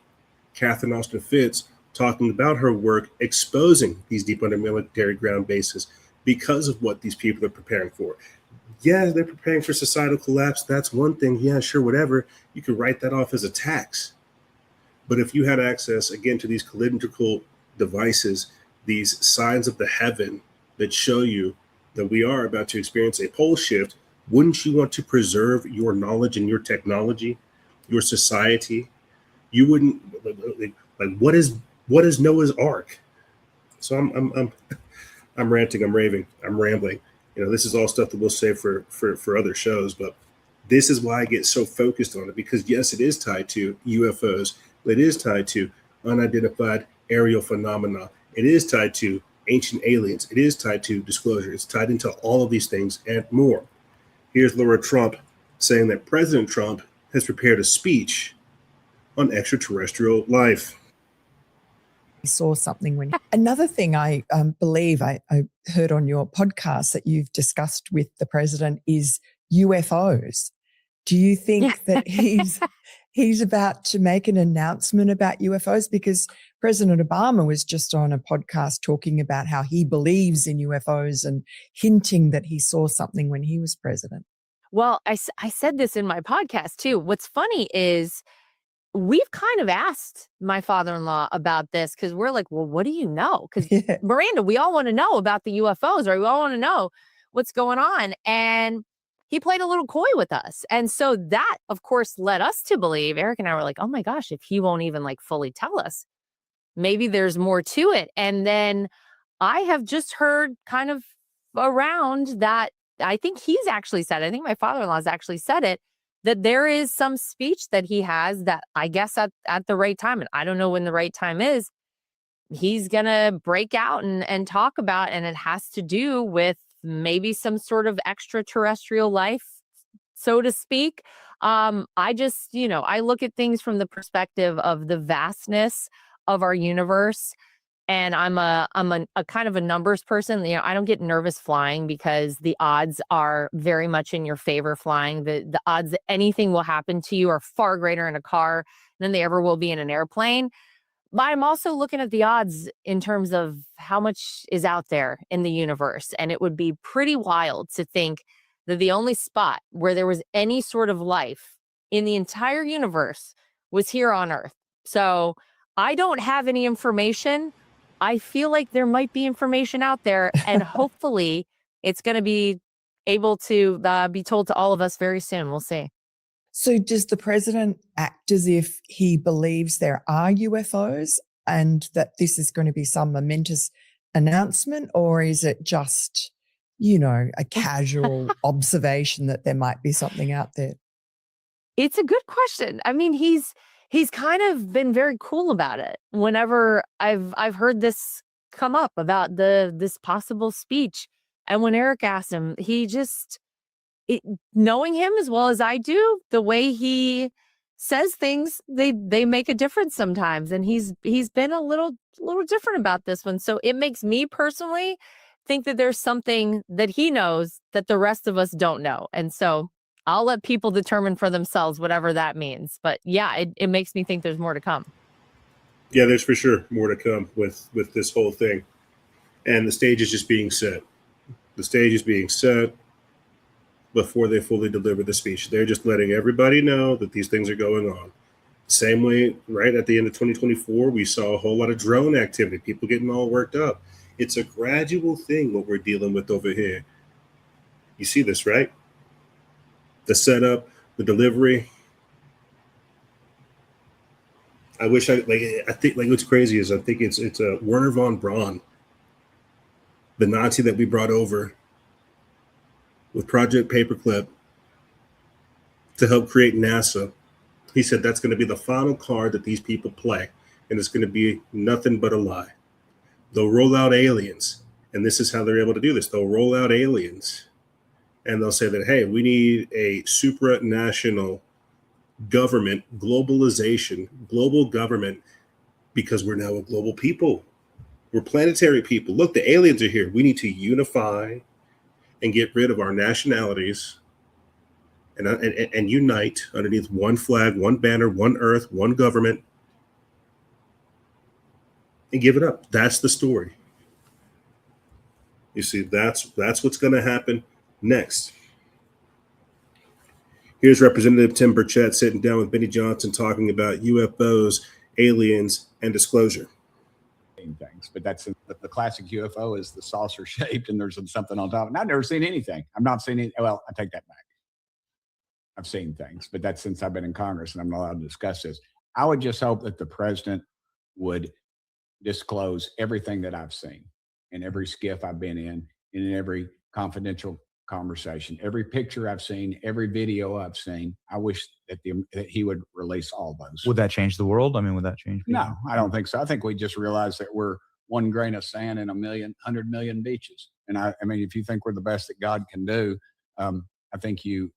Catherine Austin Fitts talking about her work exposing these deep under military ground bases because of what these people are preparing for. Yeah, they're preparing for societal collapse. That's one thing. Yeah, sure, whatever. You could write that off as a tax. But if you had access, again, to these calendrical devices, these signs of the heaven that show you that we are about to experience a pole shift, wouldn't you want to preserve your knowledge and your technology, your society? You wouldn't, like what is Noah's Ark? So I'm ranting, I'm raving, I'm rambling. You know, this is all stuff that we'll save for other shows, but this is why I get so focused on it, because yes, it is tied to UFOs, but it is tied to unidentified aerial phenomena. It is tied to ancient aliens. It is tied to disclosure. It's tied into all of these things and more. Here's Laura Trump saying that President Trump has prepared a speech on extraterrestrial life. Saw something when another thing I believe I heard on your podcast that you've discussed with the president is UFOs. Do you think that he's about to make an announcement about UFOs? Because President Obama was just on a podcast talking about how he believes in UFOs and hinting that he saw something when he was president. Well, I said this in my podcast too. What's funny is we've kind of asked my father-in-law about this because we're like, well, what do you know? Because Miranda, we all want to know about the UFOs, or we all want to know what's going on. And he played a little coy with us. And so that, of course, led us to believe, Eric and I were like, oh my gosh, if he won't even like fully tell us, maybe there's more to it. And then I have just heard kind of around that, I think he's actually said, I think my father-in-law has actually said it, that there is some speech that he has that I guess at the right time, and I don't know when the right time is, he's going to break out and talk about, and it has to do with maybe some sort of extraterrestrial life so to speak. I just, I look at things from the perspective of the vastness of our universe. And I'm a kind of a numbers person. I don't get nervous flying because the odds are very much in your favor flying. The odds that anything will happen to you are far greater in a car than they ever will be in an airplane. But I'm also looking at the odds in terms of how much is out there in the universe. And it would be pretty wild to think that the only spot where there was any sort of life in the entire universe was here on Earth. So I don't have any information. I feel like there might be information out there, and hopefully it's going to be able to be told to all of us very soon. We'll see. So does the president act as if he believes there are UFOs and that this is going to be some momentous announcement, or is it just, a casual observation that there might be something out there? It's a good question. I mean, he's kind of been very cool about it. Whenever I've heard this come up about this possible speech, and when Eric asked him, he just, knowing him as well as I do, the way he says things, they make a difference sometimes. And he's been a little different about this one. So it makes me personally think that there's something that he knows that the rest of us don't know. And so I'll let people determine for themselves whatever that means. But yeah, it makes me think there's more to come. Yeah, there's for sure more to come with this whole thing. And the stage is just being set. The stage is being set before they fully deliver the speech. They're just letting everybody know that these things are going on. Same way, right at the end of 2024, we saw a whole lot of drone activity, people getting all worked up. It's a gradual thing what we're dealing with over here. You see this, right? The setup, the delivery. I think what's crazy is I think it's Werner von Braun, the Nazi that we brought over with Project Paperclip to help create NASA. He said that's going to be the final card that these people play, and it's going to be nothing but a lie. They'll roll out aliens, and this is how they're able to do this. They'll roll out aliens, and they'll say that, hey, we need a supranational government, globalization, global government, because we're now a global people. We're planetary people. Look, the aliens are here. We need to unify and get rid of our nationalities and unite underneath one flag, one banner, one earth, one government, and give it up. That's the story. You see, that's what's going to happen next. Here's Representative Tim Burchett sitting down with Benny Johnson talking about UFOs, aliens, and disclosure. Things, but that's the classic UFO is the saucer shaped and there's something on top. And I've never seen anything. I've not seen it. Well, I take that back. I've seen things, but that's since I've been in Congress and I'm not allowed to discuss this. I would just hope that the president would disclose everything that I've seen in every skiff I've been in every confidential conversation, every picture I've seen, every video I've seen. I wish that he would release all those. Would that change the world? I mean, would that change people? No, I don't think so. I think we just realize that we're one grain of sand in 100 million beaches. And I mean, if you think we're the best that God can do, I think you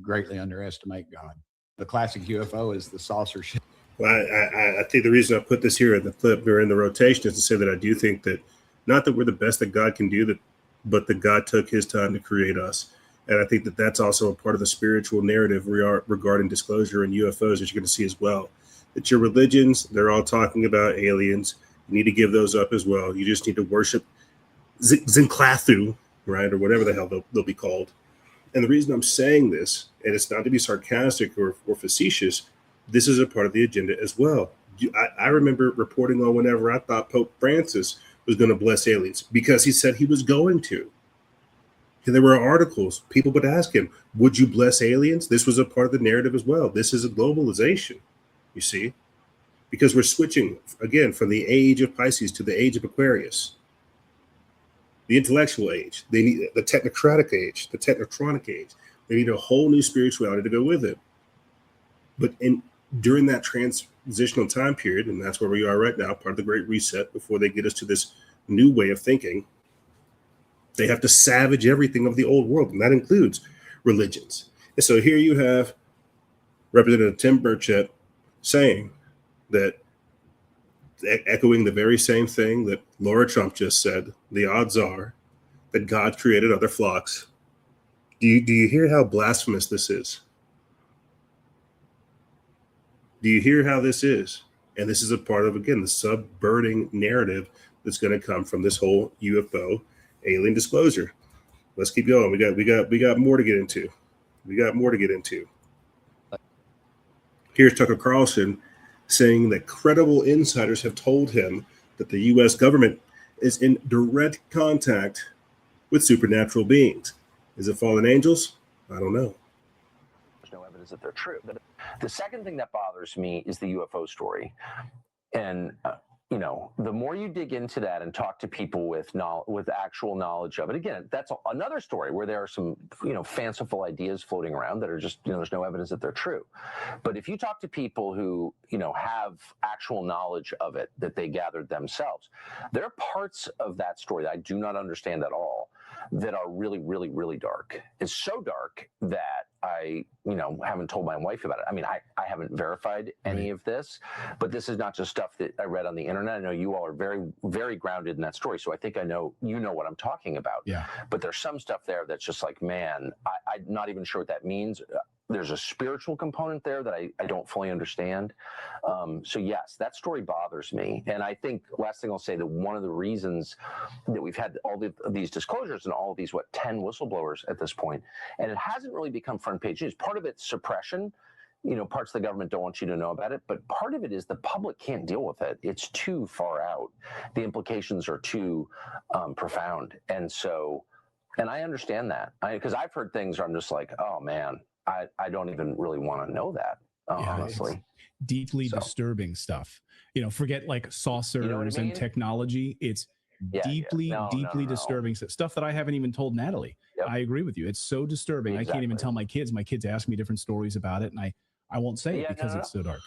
greatly underestimate God. The classic UFO is the saucer ship. Well, I think the reason I put this here in the clip or in the rotation is to say that I do think that not that we're the best that God can do, but that God took his time to create us. And I think that that's also a part of the spiritual narrative regarding disclosure and UFOs that you're going to see as well. That your religions, they're all talking about aliens. You need to give those up as well. You just need to worship Zinclathu, right? Or whatever the hell they'll be called. And the reason I'm saying this, and it's not to be sarcastic or facetious, this is a part of the agenda as well. I remember reporting on whenever I thought Pope Francis was going to bless aliens because he said he was going to. And there were articles, people would ask him, would you bless aliens? This was a part of the narrative as well. This is a globalization, you see, because we're switching, again, from the age of Pisces to the age of Aquarius. The intellectual age, they need the technocratic age, the technotronic age. They need a whole new spirituality to go with it. But during that transitional time period, and that's where we are right now, part of the Great Reset, before they get us to this new way of thinking, they have to savage everything of the old world, and that includes religions. And so here you have Representative Tim Burchett saying that, echoing the very same thing that Laura Trump just said, the odds are that God created other flocks. Do you hear how blasphemous this is? Do you hear how this is? And this is a part of, again, the subverting narrative that's going to come from this whole UFO alien disclosure. Let's keep going. We got more to get into. We got more to get into. Here's Tucker Carlson saying that credible insiders have told him that the U.S. government is in direct contact with supernatural beings. Is it fallen angels? I don't know. There's no evidence that they're true. But the second thing that bothers me is the UFO story. And, the more you dig into that and talk to people with actual knowledge of it, again, that's another story where there are some, fanciful ideas floating around that are just, there's no evidence that they're true. But if you talk to people who, have actual knowledge of it that they gathered themselves, there are parts of that story that I do not understand at all that are really, really, really dark. It's so dark that I, haven't told my wife about it. I mean, I haven't verified any of this, but this is not just stuff that I read on the internet. I know you all are very, very grounded in that story. So I think I know, what I'm talking about. Yeah. But there's some stuff there that's just like, man, I'm not even sure what that means. There's a spiritual component there that I don't fully understand. So yes, that story bothers me. And I think, last thing I'll say, that one of the reasons that we've had all these disclosures and all of these, 10 whistleblowers at this point, and it hasn't really become front page news. Part of it's suppression. Parts of the government don't want you to know about it, but part of it is the public can't deal with it. It's too far out. The implications are too profound. And so, and I understand that, because I've heard things where I'm just like, oh man, I don't even really want to know that, honestly. Deeply disturbing stuff. Forget like saucers and technology. It's deeply disturbing stuff that I haven't even told Natalie. Yep. I agree with you. It's so disturbing. Exactly. I can't even tell my kids. My kids ask me different stories about it, and I won't say it because it's so dark.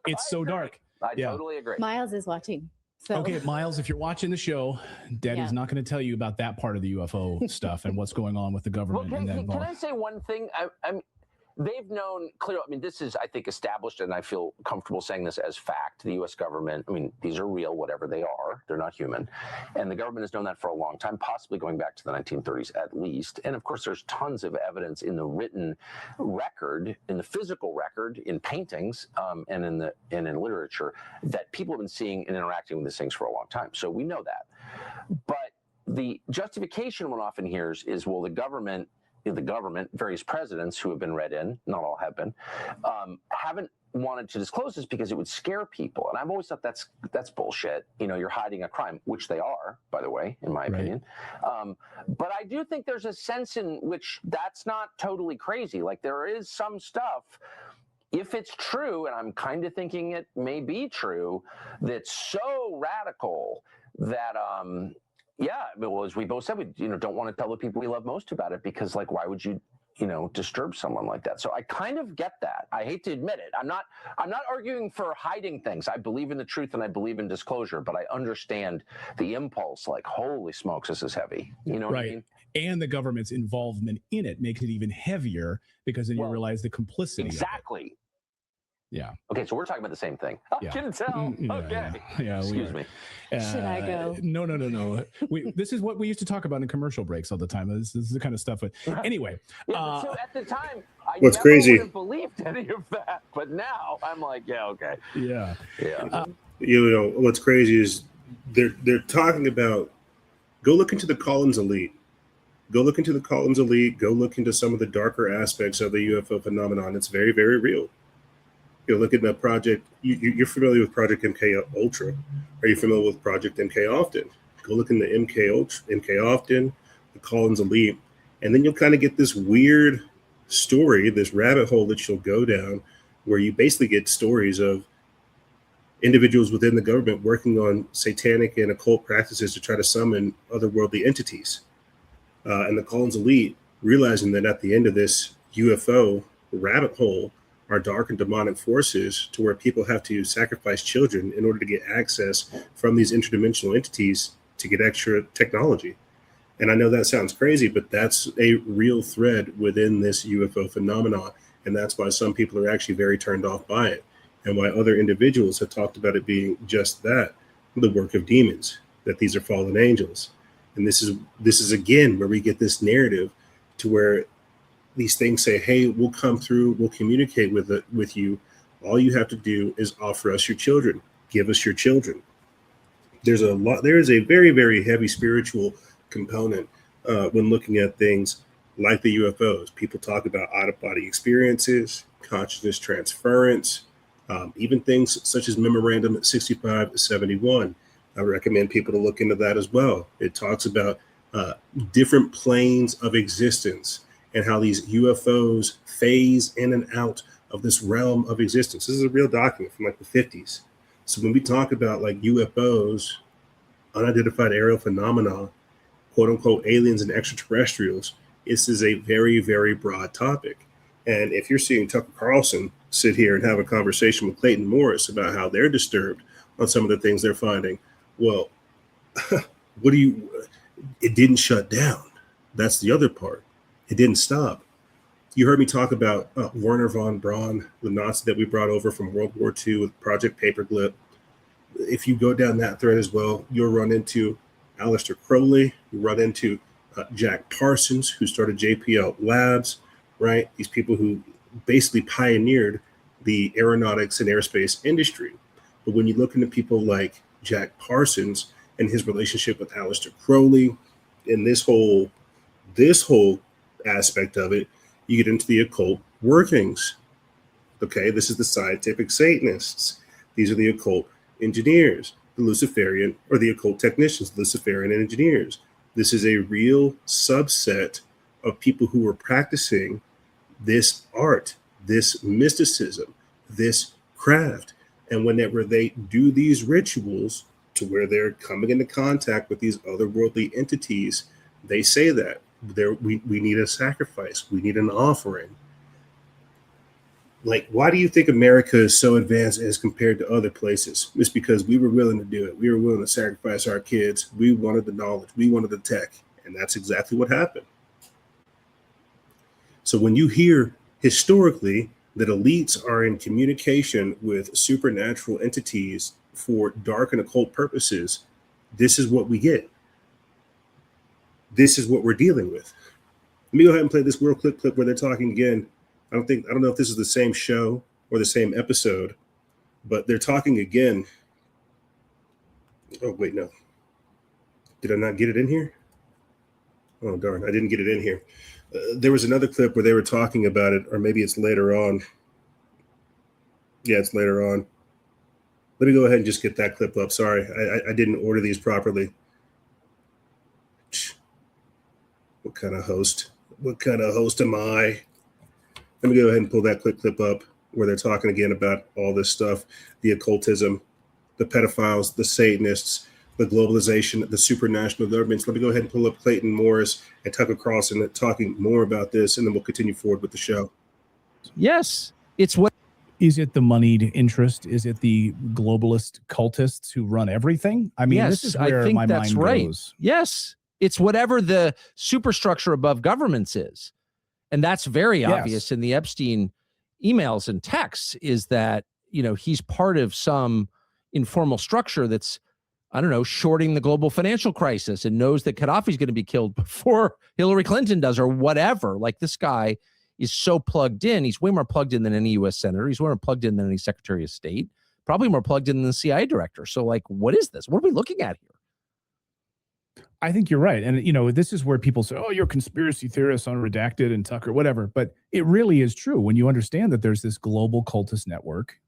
It's so dark. I totally agree. Miles is watching. So. Okay, Miles, if you're watching the show, Daddy's not going to tell you about that part of the UFO stuff and what's going on with the government. Well, can I say one thing? They've known clearly. I mean, this is, I think, established, and I feel comfortable saying this as fact. The U.S. government, I mean, these are real, whatever they are. They're not human. And the government has known that for a long time, possibly going back to the 1930s at least. And of course, there's tons of evidence in the written record, in the physical record, in paintings, and in literature, that people have been seeing and interacting with these things for a long time. So we know that. But the justification one often hears is, well, the government, various presidents who have been read in, not all have been, haven't wanted to disclose this because it would scare people. And I've always thought that's bullshit. You're hiding a crime, which they are, by the way, in my opinion. But I do think there's a sense in which that's not totally crazy. Like, there is some stuff, if it's true, and I'm kind of thinking it may be true, that's so radical that, well, as we both said, we don't want to tell the people we love most about it, because, like, why would you disturb someone like that? So I kind of get that. I hate to admit it. I'm not arguing for hiding things. I believe in the truth and I believe in disclosure, but I understand the impulse. Like, holy smokes, this is heavy. You know what I mean? And the government's involvement in it makes it even heavier, because then you realize the complicity. Exactly. Yeah. Okay, so we're talking about the same thing. I can tell. Okay. Yeah. Excuse me. Should I go? No. This is what we used to talk about in commercial breaks all the time. This is the kind of stuff. But anyway. So at the time, I what's never crazy? would have believed any of that. But now I'm like, yeah, okay. Yeah. What's crazy is they're talking about, go look into the Collins elite. Go look into the Collins elite. Go look into some of the darker aspects of the UFO phenomenon. It's very, very real. Look at the project. You're familiar with Project MK Ultra. Are you familiar with Project MK Often? Go look in the MK Often, the Collins Elite, and then you'll kind of get this weird story, this rabbit hole that you'll go down, where you basically get stories of individuals within the government working on satanic and occult practices to try to summon otherworldly entities. And the Collins Elite, realizing that at the end of this UFO rabbit hole are dark and demonic forces, to where people have to sacrifice children in order to get access from these interdimensional entities to get extra technology. And I know that sounds crazy, but that's a real thread within this UFO phenomenon. And that's why some people are actually very turned off by it. And why other individuals have talked about it being just that, the work of demons, that these are fallen angels. And this is again where we get this narrative to where these things say, hey, we'll come through, we'll communicate with you. All you have to do is offer us your children. Give us your children. There is a very, very heavy spiritual component when looking at things like the UFOs. People talk about out-of-body experiences, consciousness transference, even things such as Memorandum 6571. I recommend people to look into that as well. It talks about different planes of existence and how these UFOs phase in and out of this realm of existence. This is a real document from like the 50s. So when we talk about like UFOs, unidentified aerial phenomena, quote unquote aliens and extraterrestrials, this is a very, very broad topic. And if you're seeing Tucker Carlson sit here and have a conversation with Clayton Morris about how they're disturbed on some of the things they're finding, well, it didn't shut down. That's the other part. It didn't stop. You heard me talk about Werner von Braun, the Nazi that we brought over from World War II with Project Paperclip. If you go down that thread as well, you'll run into Aleister Crowley. You run into Jack Parsons, who started JPL Labs, right? These people who basically pioneered the aeronautics and airspace industry. But when you look into people like Jack Parsons and his relationship with Aleister Crowley and this whole aspect of it, you get into the occult workings. Okay, this is the scientific Satanists. These are the occult engineers, the Luciferian, or the occult technicians, Luciferian engineers. This is a real subset of people who are practicing this art, this mysticism, this craft. And whenever they do these rituals to where they're coming into contact with these otherworldly entities, they say that we need a sacrifice, we need an offering. Like, why do you think America is so advanced as compared to other places? It's because we were willing to do it. We were willing to sacrifice our kids. We wanted the knowledge. We wanted the tech. And that's exactly what happened. So when you hear historically that elites are in communication with supernatural entities for dark and occult purposes, this is what we get. This is what we're dealing with. Let me go ahead and play this real quick clip where they're talking again. I don't know if this is the same show or the same episode, but they're talking again. Oh, wait, no. Did I not get it in here? Oh, darn, I didn't get it in here. There was another clip where they were talking about it, or maybe it's later on. Yeah, it's later on. Let me go ahead and just get that clip up. Sorry, I didn't order these properly. What kind of host? What kind of host am I? Let me go ahead and pull that quick clip up where they're talking again about all this stuff, the occultism, the pedophiles, the Satanists, the globalization, the supranational governments. Let me go ahead and pull up Clayton Morris and Tucker Carlson talking more about this, and then we'll continue forward with the show. Yes, it's what. Is it the moneyed interest? Is it the globalist cultists who run everything? I mean, yes, this is where I think my that's mind right. goes. Yes, it's whatever the superstructure above governments is. And that's very obvious in the Epstein emails and texts, is that, you know, he's part of some informal structure that's, I don't know, shorting the global financial crisis and knows that Gaddafi's going to be killed before Hillary Clinton does or whatever. Like, this guy is so plugged in. He's way more plugged in than any U.S. senator. He's way more plugged in than any Secretary of State, probably more plugged in than the CIA director. So, like, what is this? What are we looking at here? I think you're right. And, you know, this is where people say, oh, you're conspiracy theorists on Redacted and Tucker, whatever. But it really is true when you understand that there's this global cultist network,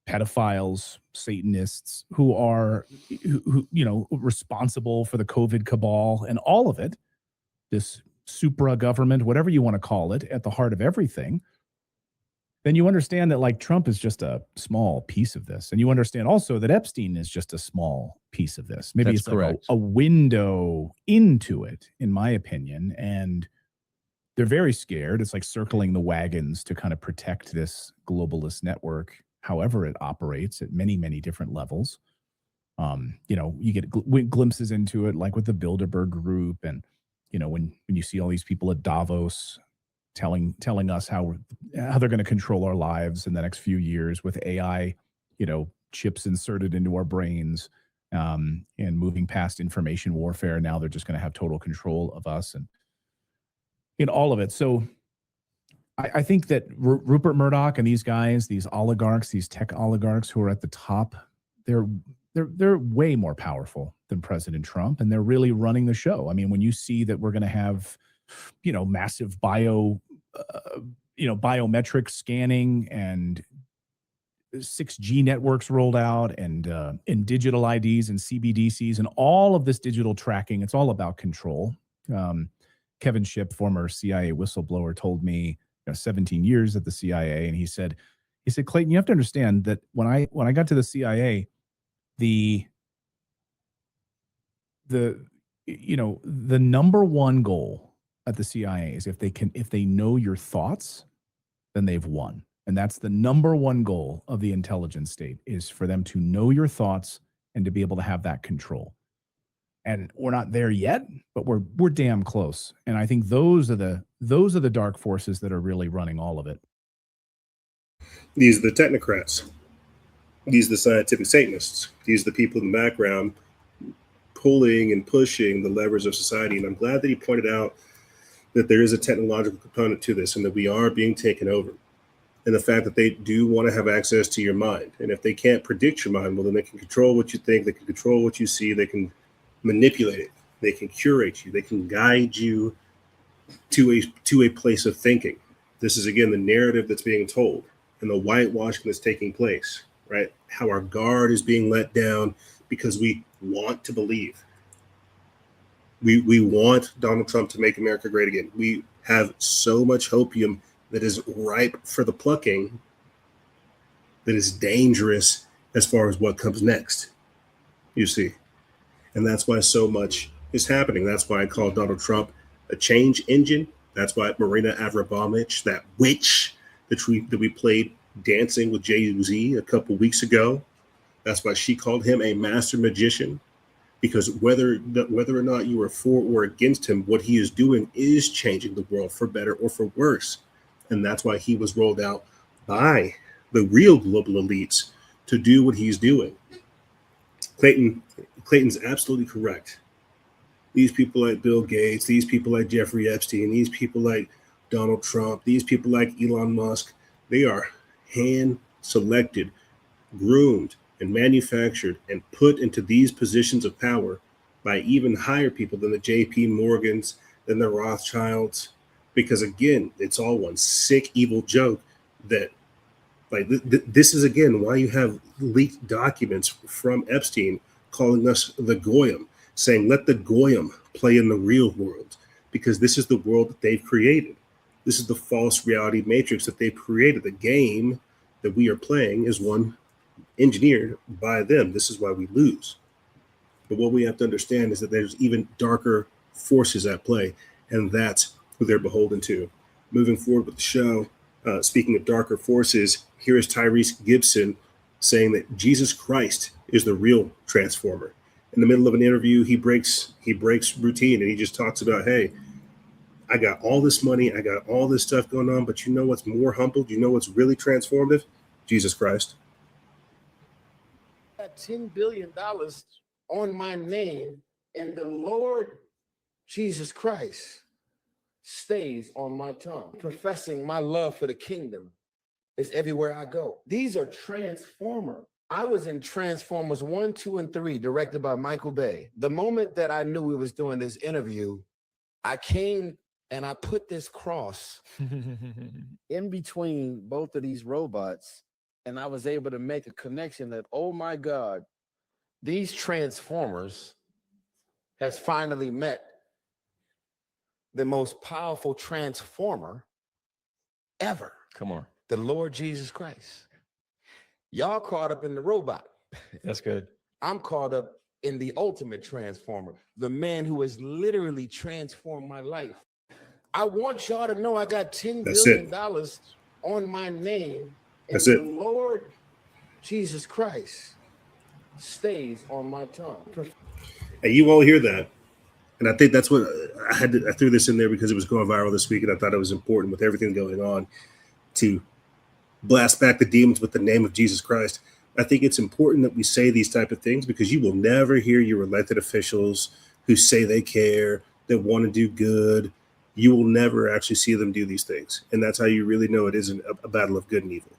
pedophiles, Satanists who are, who you know, responsible for the COVID cabal and all of it, this supra government, whatever you want to call it, at the heart of everything. Then you understand that, like, Trump is just a small piece of this. And you understand also that Epstein is just a small piece of this. Maybe it's like a window into it, in my opinion. And they're very scared. It's like circling the wagons to kind of protect this globalist network, however it operates at many, many different levels. You know, you get glimpses into it, like with the Bilderberg group and when you see all these people at Davos telling us how they're going to control our lives in the next few years with AI, chips inserted into our brains, and moving past information warfare. Now they're just going to have total control of us and in all of it. So I think that Rupert Murdoch and these guys, these oligarchs, these tech oligarchs who are at the top, they're way more powerful than President Trump, and they're really running the show. I mean, when you see that we're going to have, massive biometric scanning and 6G networks rolled out and digital IDs and CBDCs and all of this digital tracking, it's all about control. Kevin Shipp, former CIA whistleblower, told me 17 years at the CIA, and he said, Clayton, you have to understand that when I got to the CIA, the number one goal at the CIA is if they know your thoughts, then they've won. And that's the number one goal of the intelligence state, is for them to know your thoughts and to be able to have that control. And we're not there yet, but we're damn close. And I think those are the dark forces that are really running all of it. These are the technocrats. These are the scientific Satanists. These are the people in the background pulling and pushing the levers of society. And I'm glad that he pointed out that there is a technological component to this and that we are being taken over. And the fact that they do want to have access to your mind. And if they can't predict your mind, well, then they can control what you think, they can control what you see, they can manipulate it, they can curate you, they can guide you to a place of thinking. This is, again, the narrative that's being told and the whitewashing that's taking place, right? How our guard is being let down because we want to believe. We want Donald Trump to make America great again. We have so much hopium that is ripe for the plucking, that is dangerous as far as what comes next, you see. And that's why so much is happening. That's why I call Donald Trump a change engine. That's why Marina Abramovich, that witch that we played dancing with Jay-Z a couple weeks ago, that's why she called him a master magician. Because whether or not you are for or against him, what he is doing is changing the world for better or for worse. And that's why he was rolled out by the real global elites to do what he's doing. Clayton's absolutely correct. These people like Bill Gates, these people like Jeffrey Epstein, these people like Donald Trump, these people like Elon Musk, they are hand-selected, groomed, and manufactured and put into these positions of power by even higher people than the JP Morgans, than the Rothschilds, because again, it's all one sick, evil joke that, like, this is again why you have leaked documents from Epstein calling us the Goyim, saying let the Goyim play in the real world, because this is the world that they've created. This is the false reality matrix that they've created. The game that we are playing is one engineered by them. This is why we lose. But what we have to understand is that there's even darker forces at play, and that's who they're beholden to. Moving forward with the show, speaking of darker forces, here is Tyrese Gibson saying that Jesus Christ is the real transformer. In the middle of an interview, he breaks routine and he just talks about, hey, I got all this money, I got all this stuff going on, but you know what's more humbled? You know what's really transformative? Jesus Christ. $10 billion on my name, and the Lord Jesus Christ stays on my tongue. Professing my love for the kingdom is everywhere I go. These are Transformers. I was in Transformers 1, 2, and 3, directed by Michael Bay. The moment that I knew we was doing this interview, I came and I put this cross in between both of these robots, and I was able to make a connection that, oh my God, these Transformers has finally met the most powerful transformer ever. Come on. The Lord Jesus Christ. Y'all caught up in the robot. That's good. I'm caught up in the ultimate transformer, the man who has literally transformed my life. I want y'all to know I got $10 billion on my name. That's and it. The Lord Jesus Christ stays on my tongue. And you all hear that. And I think that's what I threw this in there because it was going viral this week, and I thought it was important with everything going on to blast back the demons with the name of Jesus Christ. I think it's important that we say these type of things because you will never hear your elected officials who say they care, that want to do good. You will never actually see them do these things. And that's how you really know it isn't a battle of good and evil.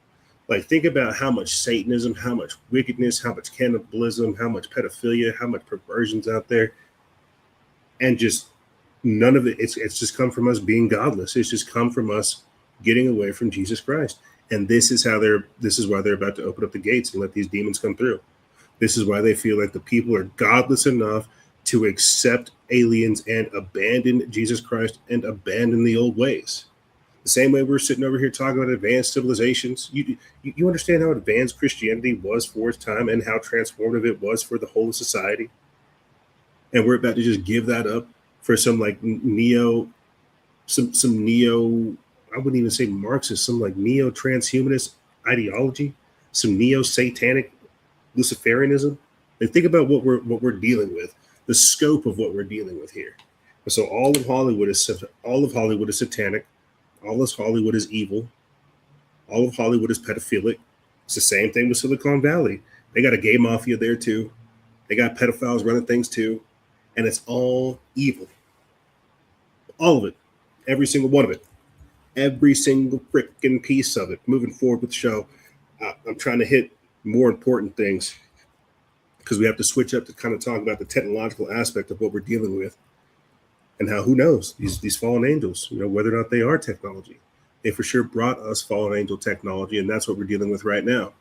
Like, think about how much Satanism, how much wickedness, how much cannibalism, how much pedophilia, how much perversions out there. And just none of it, it's just come from us being godless. It's just come from us getting away from Jesus Christ. And this is why they're about to open up the gates and let these demons come through. This is why they feel like the people are godless enough to accept aliens and abandon Jesus Christ and abandon the old ways. The same way we're sitting over here talking about advanced civilizations. You understand how advanced Christianity was for its time and how transformative it was for the whole of society? And we're about to just give that up for some like neo, I wouldn't even say Marxist, some like neo-transhumanist ideology, some neo-satanic Luciferianism. And think about what we're dealing with, the scope of what we're dealing with here. And so all of Hollywood is satanic, all of Hollywood is evil, all of Hollywood is pedophilic. It's the same thing with Silicon Valley. They got a gay mafia there too. They got pedophiles running things too. And it's all evil. All of it. Every single one of it. Every single freaking piece of it. Moving forward with the show, I'm trying to hit more important things because we have to switch up to kind of talk about the technological aspect of what we're dealing with and how, who knows, these fallen angels, whether or not they are technology. They for sure brought us fallen angel technology, and that's what we're dealing with right now.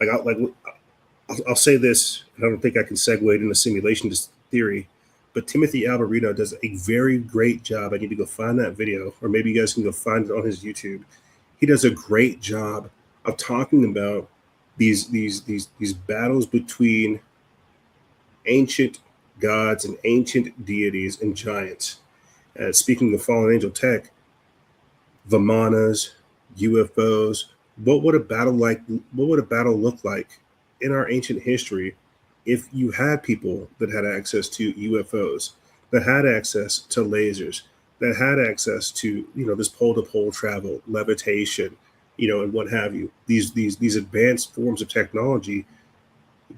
I'll say this, and I don't think I can segue into simulation theory, but Timothy Alberino does a very great job. I need to go find that video, or maybe you guys can go find it on his YouTube. He does a great job of talking about these battles between ancient gods and ancient deities and giants. Speaking of fallen angel tech, Vimanas, UFOs, what would a battle look like in our ancient history if you had people that had access to UFOs, that had access to lasers, that had access to, this pole-to-pole travel, levitation, and what have you, these advanced forms of technology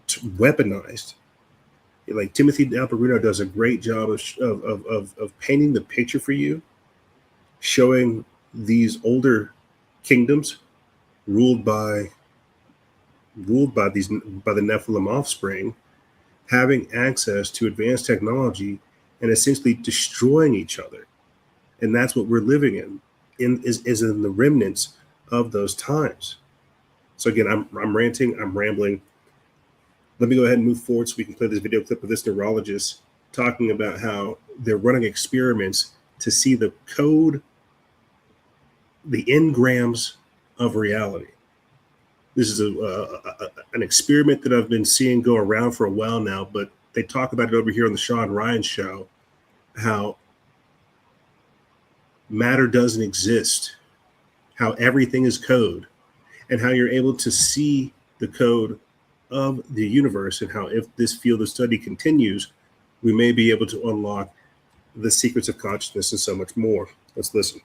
weaponized. Like Timothy Alberino does a great job of painting the picture for you, showing these older kingdoms ruled by the Nephilim offspring having access to advanced technology and essentially destroying each other. And that's what we're living in the remnants of those times. So again, I'm ranting, I'm rambling. Let me go ahead and move forward so we can play this video clip of this neurologist talking about how they're running experiments to see the code, the engrams of reality. This is an experiment that I've been seeing go around for a while now, but they talk about it over here on the Sean Ryan show, how matter doesn't exist, how everything is code, and how you're able to see the code of the universe, and how if this field of study continues, we may be able to unlock the secrets of consciousness and so much more. Let's listen.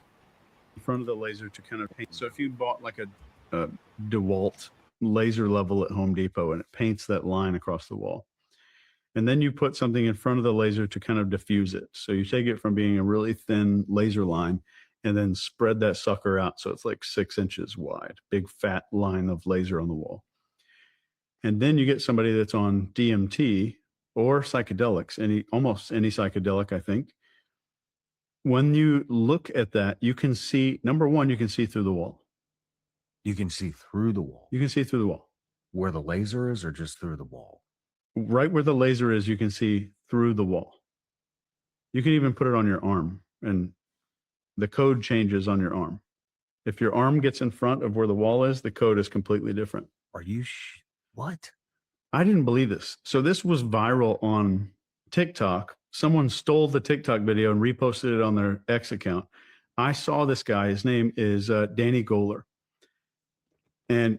In front of the laser to kind of paint. So if you bought like a DeWalt laser level at Home Depot and it paints that line across the wall, and then you put something in front of the laser to kind of diffuse it. So you take it from being a really thin laser line and then spread that sucker out so it's like 6 inches wide, big fat line of laser on the wall. And then you get somebody that's on DMT or psychedelics, almost any psychedelic, I think. When you look at that, you can see, number one, you can see through the wall. You can see through the wall. You can see through the wall. Where the laser is, or just through the wall? Right where the laser is, you can see through the wall. You can even put it on your arm, and the code changes on your arm. If your arm gets in front of where the wall is, the code is completely different. Are you what? I didn't believe this. So this was viral on TikTok. Someone stole the TikTok video and reposted it on their X account. I saw this guy. His name is Danny Goler. And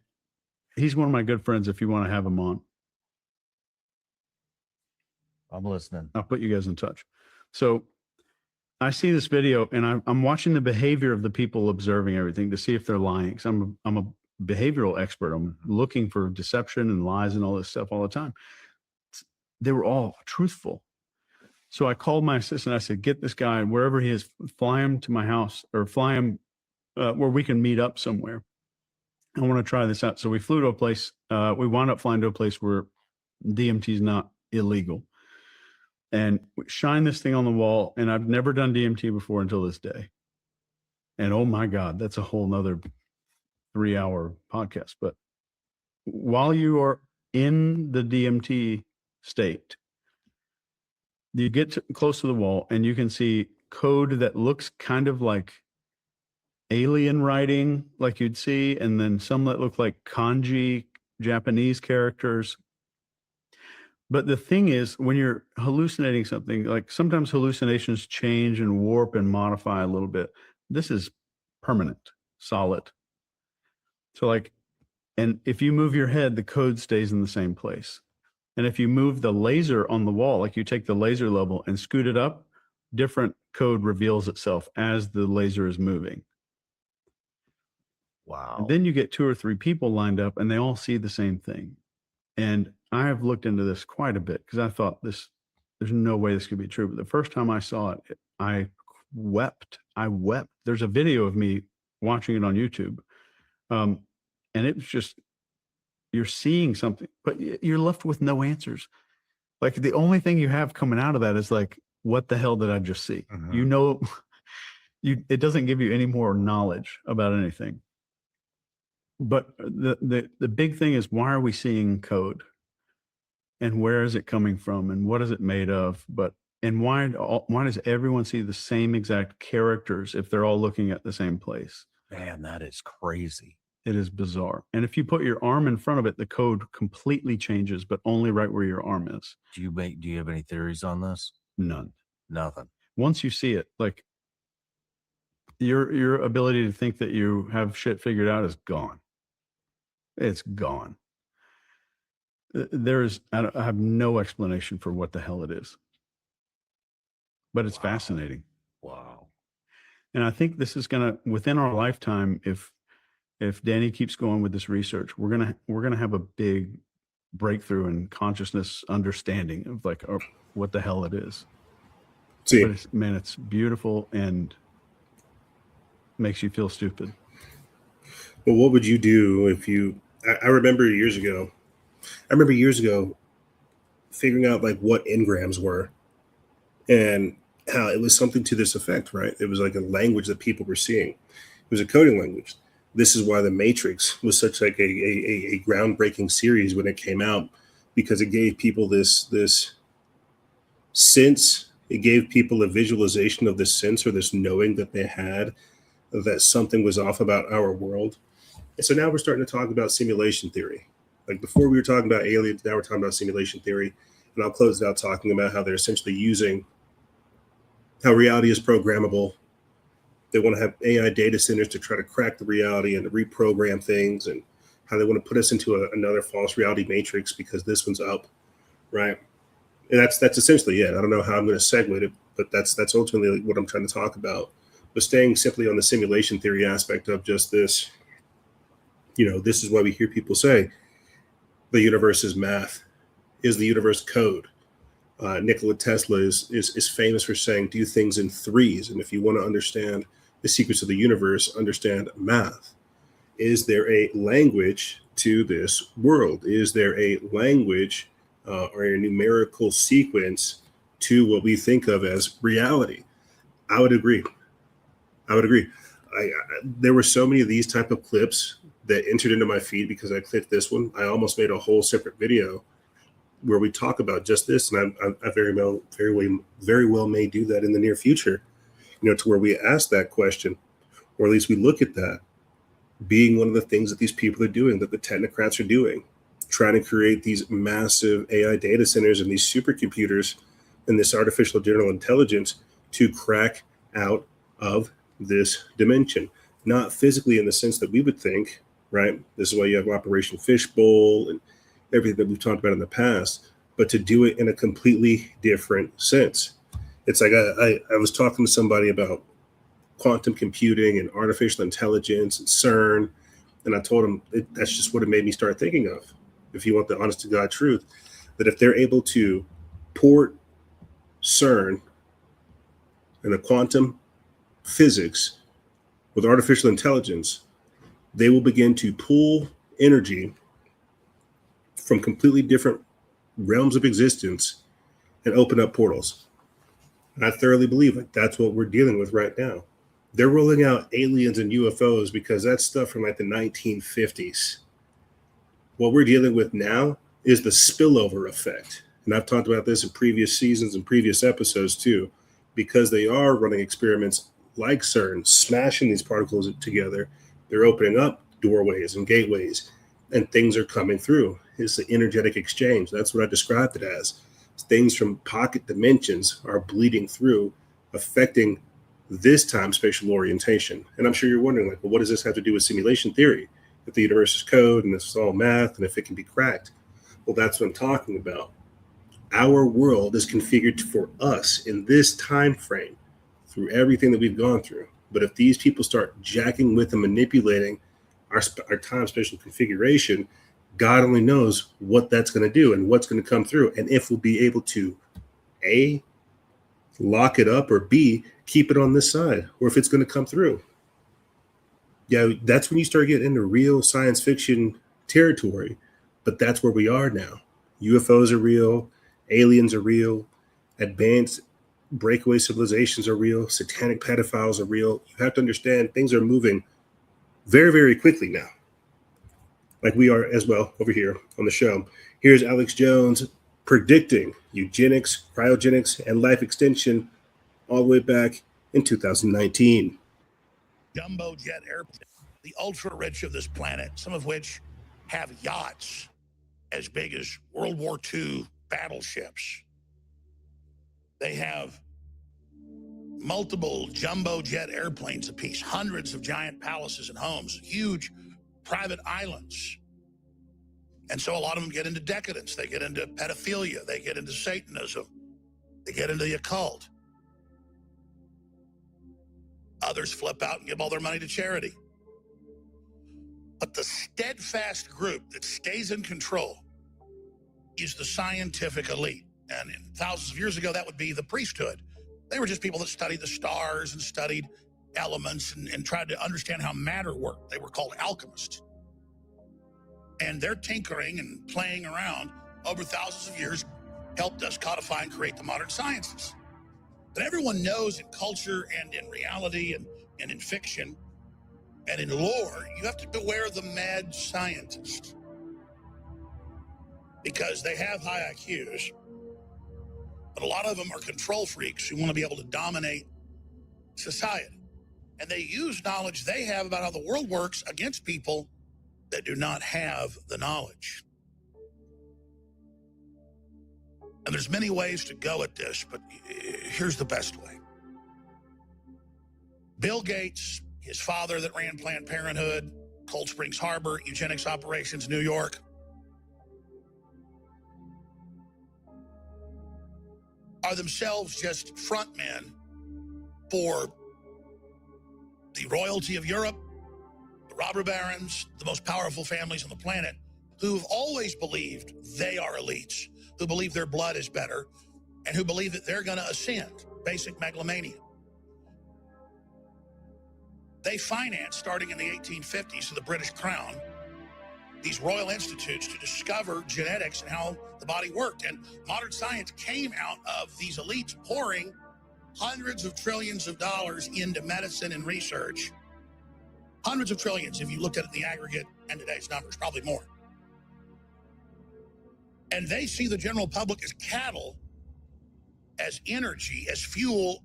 he's one of my good friends if you want to have him on. I'm listening. I'll put you guys in touch. So I see this video and I'm watching the behavior of the people observing everything to see if they're lying. So I'm a behavioral expert. I'm looking for deception and lies and all this stuff all the time. They were all truthful. So I called my assistant. I said, get this guy wherever he is, fly him to my house or fly him where we can meet up somewhere. I want to try this out. So we flew to a place. We wound up flying to a place where DMT is not illegal. And we shine this thing on the wall. And I've never done DMT before until this day. And oh my God, that's a whole nother 3-hour podcast. But while you are in the DMT state, you get close to the wall and you can see code that looks kind of like alien writing, like you'd see, and then some that look like kanji, Japanese characters. But the thing is, when you're hallucinating something, like sometimes hallucinations change and warp and modify a little bit. This is permanent, solid. So like, and if you move your head, the code stays in the same place. And if you move the laser on the wall, like you take the laser level and scoot it up, different code reveals itself as the laser is moving. Wow. And then you get 2 or 3 people lined up and they all see the same thing. And I have looked into this quite a bit because I thought there's no way this could be true. But the first time I saw it, I wept. There's a video of me watching it on YouTube. And it was just, you're seeing something, but you're left with no answers. Like the only thing you have coming out of that is like, what the hell did I just see? Mm-hmm. You know, it doesn't give you any more knowledge about anything. But the big thing is, why are we seeing code? And where is it coming from? And what is it made of? And why does everyone see the same exact characters if they're all looking at the same place? Man, that is crazy. It is bizarre. And if you put your arm in front of it, the code completely changes, but only right where your arm is. Do you have any theories on this? None. Nothing. Once you see it, like your ability to think that you have shit figured out is gone. It's gone. I have no explanation for what the hell it is, but it's fascinating. Wow. And I think this is gonna, within our lifetime, if Danny keeps going with this research, we're gonna have a big breakthrough in consciousness understanding of like what the hell it is. See, man, it's beautiful and makes you feel stupid. Well, what would you do if you? I remember years ago figuring out like what engrams were, and how it was something to this effect, right? It was like a language that people were seeing. It was a coding language. This is why The Matrix was such like a groundbreaking series when it came out, because it gave people this sense. It gave people a visualization of this sense or this knowing that they had that something was off about our world. And so now we're starting to talk about simulation theory. Like before we were talking about aliens, now we're talking about simulation theory. And I'll close it out talking about how they're essentially using how reality is programmable. They want to have AI data centers to try to crack the reality and to reprogram things, and how they want to put us into another false reality matrix because this one's up, right? And that's essentially it. I don't know how I'm going to segue it, but that's ultimately what I'm trying to talk about. But staying simply on the simulation theory aspect of just this, this is why we hear people say the universe is math. Is the universe code? Nikola Tesla is famous for saying do things in threes. And if you want to understand the secrets of the universe, understand math. Is there a language to this world? Is there a language or a numerical sequence to what we think of as reality? I would agree. There were so many of these type of clips that entered into my feed because I clicked this one. I almost made a whole separate video where we talk about just this, and I very well may do that in the near future, to where we ask that question, or at least we look at that being one of the things that these people are doing, that the technocrats are doing, trying to create these massive AI data centers and these supercomputers and this artificial general intelligence to crack out of this dimension. Not physically in the sense that we would think, right? This is why you have Operation Fishbowl and everything that we've talked about in the past, but to do it in a completely different sense. It's like I was talking to somebody about quantum computing and artificial intelligence and CERN, and I told them that's just what it made me start thinking of. If you want the honest to God truth, that if they're able to port CERN and the quantum physics with artificial intelligence, they will begin to pull energy from completely different realms of existence and open up portals. And I thoroughly believe it. That's what we're dealing with right now. They're rolling out aliens and UFOs because that's stuff from like the 1950s. What we're dealing with now is the spillover effect. And I've talked about this in previous seasons and previous episodes too, because they are running experiments like CERN, smashing these particles together. They're opening up doorways and gateways, and things are coming through. It's the energetic exchange. That's what I described it as. Things from pocket dimensions are bleeding through, affecting this time spatial orientation. And I'm sure you're wondering, like, well, what does this have to do with simulation theory? If the universe is code and this is all math, and if it can be cracked. Well, that's what I'm talking about. Our world is configured for us in this time frame through everything that we've gone through. But if these people start jacking with and manipulating our time spatial configuration, God only knows what that's going to do and what's going to come through, and if we'll be able to A, lock it up, or B, keep it on this side, or if it's going to come through. Yeah, that's when you start getting into real science fiction territory, but that's where we are now. UFOs are real, aliens are real, advanced breakaway civilizations are real, satanic pedophiles are real. You have to understand things are moving very, very quickly now, like we are as well over here on the show. Here's Alex Jones predicting eugenics, cryogenics, and life extension all the way back in 2019. Jumbo jet airplanes, the ultra rich of this planet, some of which have yachts as big as World War II battleships. They have multiple jumbo jet airplanes apiece, hundreds of giant palaces and homes, huge private islands. And so a lot of them get into decadence. They get into pedophilia. They get into Satanism. They get into the occult. Others flip out and give all their money to charity. But the steadfast group that stays in control is the scientific elite. And thousands of years ago, that would be the priesthood. They were just people that studied the stars and studied elements and tried to understand how matter worked. They were called alchemists. And their tinkering and playing around over thousands of years helped us codify and create the modern sciences. But everyone knows in culture and in reality and in fiction and in lore, you have to beware the mad scientists, because they have high IQs, but a lot of them are control freaks who want to be able to dominate society. And they use knowledge they have about how the world works against people that do not have the knowledge. And there's many ways to go at this, but here's the best way. Bill Gates, his father that ran Planned Parenthood, Cold Springs Harbor, eugenics operations, New York, are themselves just frontmen for the royalty of Europe, the robber barons, the most powerful families on the planet, who've always believed they are elites, who believe their blood is better, and who believe that they're going to ascend. Basic megalomania. They financed, starting in the 1850s to the British Crown, these royal institutes to discover genetics and how the body worked. And modern science came out of these elites pouring hundreds of trillions of dollars into medicine and research. Hundreds of trillions, if you looked at it in the aggregate and today's numbers, probably more. And they see the general public as cattle, as energy, as fuel,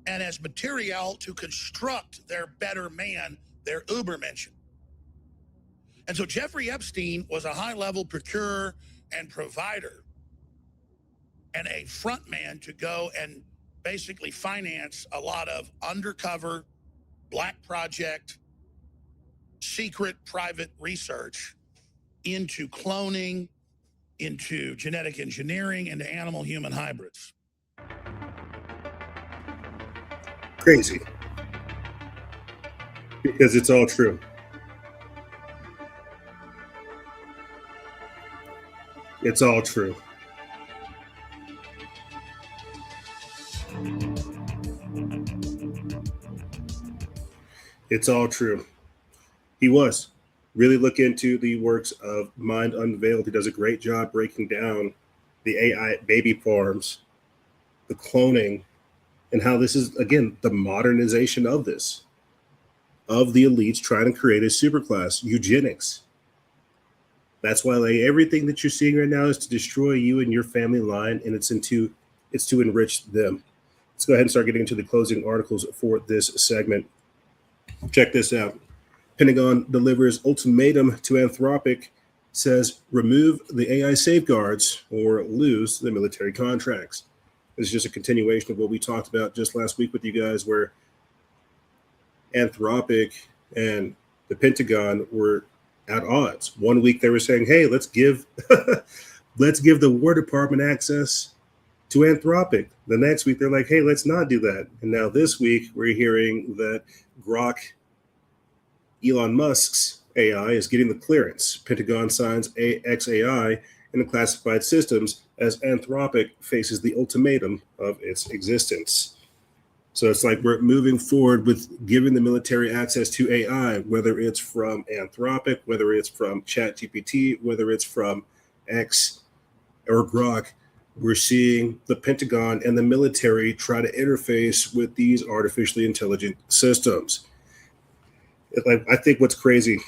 and as material to construct their better man, their Ubermensch. And so Jeffrey Epstein was a high-level procurer and provider and a front man to go and basically finance a lot of undercover, black project, secret private research into cloning, into genetic engineering, into animal-human hybrids. Crazy. Because it's all true. It's all true. It's all true. He was. Really look into the works of Mind Unveiled. He does a great job breaking down the AI baby farms, the cloning, and how this is, again, the modernization of this, of the elites trying to create a superclass, eugenics. That's why everything that you're seeing right now is to destroy you and your family line, and it's to enrich them. Let's go ahead and start getting into the closing articles for this segment. Check this out. Pentagon delivers ultimatum to Anthropic, says remove the AI safeguards or lose the military contracts. This is just a continuation of what we talked about just last week with you guys, where Anthropic and the Pentagon were at odds. 1 week they were saying, hey, let's give the War Department access to Anthropic. The next week they're like, hey, let's not do that. And now this week we're hearing that Grok, Elon Musk's AI, is getting the clearance. Pentagon signs XAI in the classified systems as Anthropic faces the ultimatum of its existence. So it's like we're moving forward with giving the military access to AI, whether it's from Anthropic, whether it's from ChatGPT, whether it's from X or Grok. We're seeing the Pentagon and the military try to interface with these artificially intelligent systems. I think what's crazy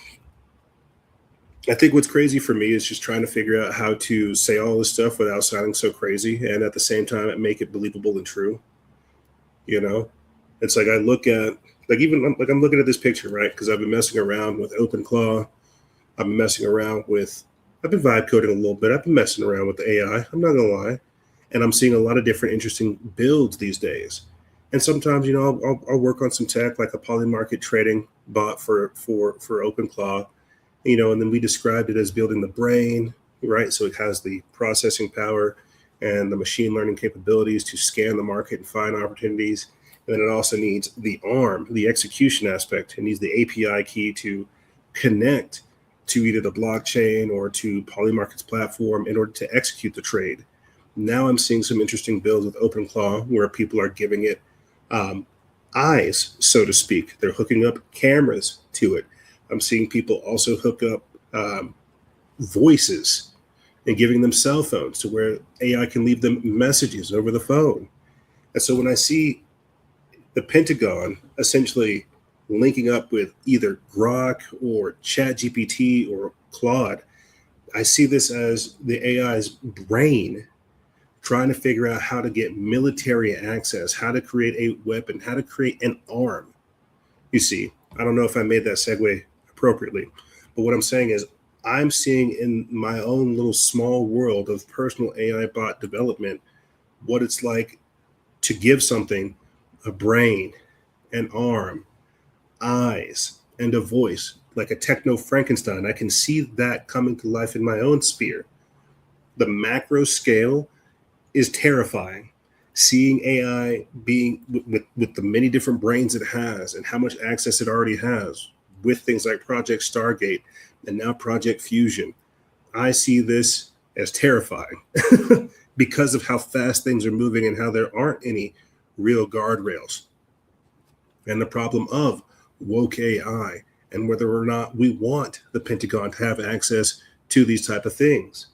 for me is just trying to figure out how to say all this stuff without sounding so crazy, and at the same time make it believable and true. You know, it's like I look at, I'm looking at this picture, right? Because I've been messing around with OpenClaw. I've been vibe coding a little bit. I've been messing around with the AI. I'm not gonna lie, and I'm seeing a lot of different interesting builds these days. And sometimes, I'll work on some tech like a polymarket trading bot for OpenClaw, and then we described it as building the brain, right? So it has the processing power and the machine learning capabilities to scan the market and find opportunities. And then it also needs the arm, the execution aspect. It needs the API key to connect to either the blockchain or to Polymarket's platform in order to execute the trade. Now I'm seeing some interesting builds with OpenClaw where people are giving it eyes, so to speak. They're hooking up cameras to it. I'm seeing people also hook up voices and giving them cell phones to where AI can leave them messages over the phone. And so when I see the Pentagon essentially linking up with either Grok or ChatGPT or Claude, I see this as the AI's brain trying to figure out how to get military access, how to create a weapon, how to create an arm. You see, I don't know if I made that segue appropriately, but what I'm saying is I'm seeing in my own little small world of personal AI bot development what it's like to give something a brain, an arm, eyes, and a voice, like a techno Frankenstein. I can see that coming to life in my own sphere. The macro scale is terrifying. Seeing AI being with the many different brains it has and how much access it already has with things like Project Stargate and now Project Fusion, I see this as terrifying because of how fast things are moving and how there aren't any real guardrails. And the problem of woke AI and whether or not we want the Pentagon to have access to these type of things.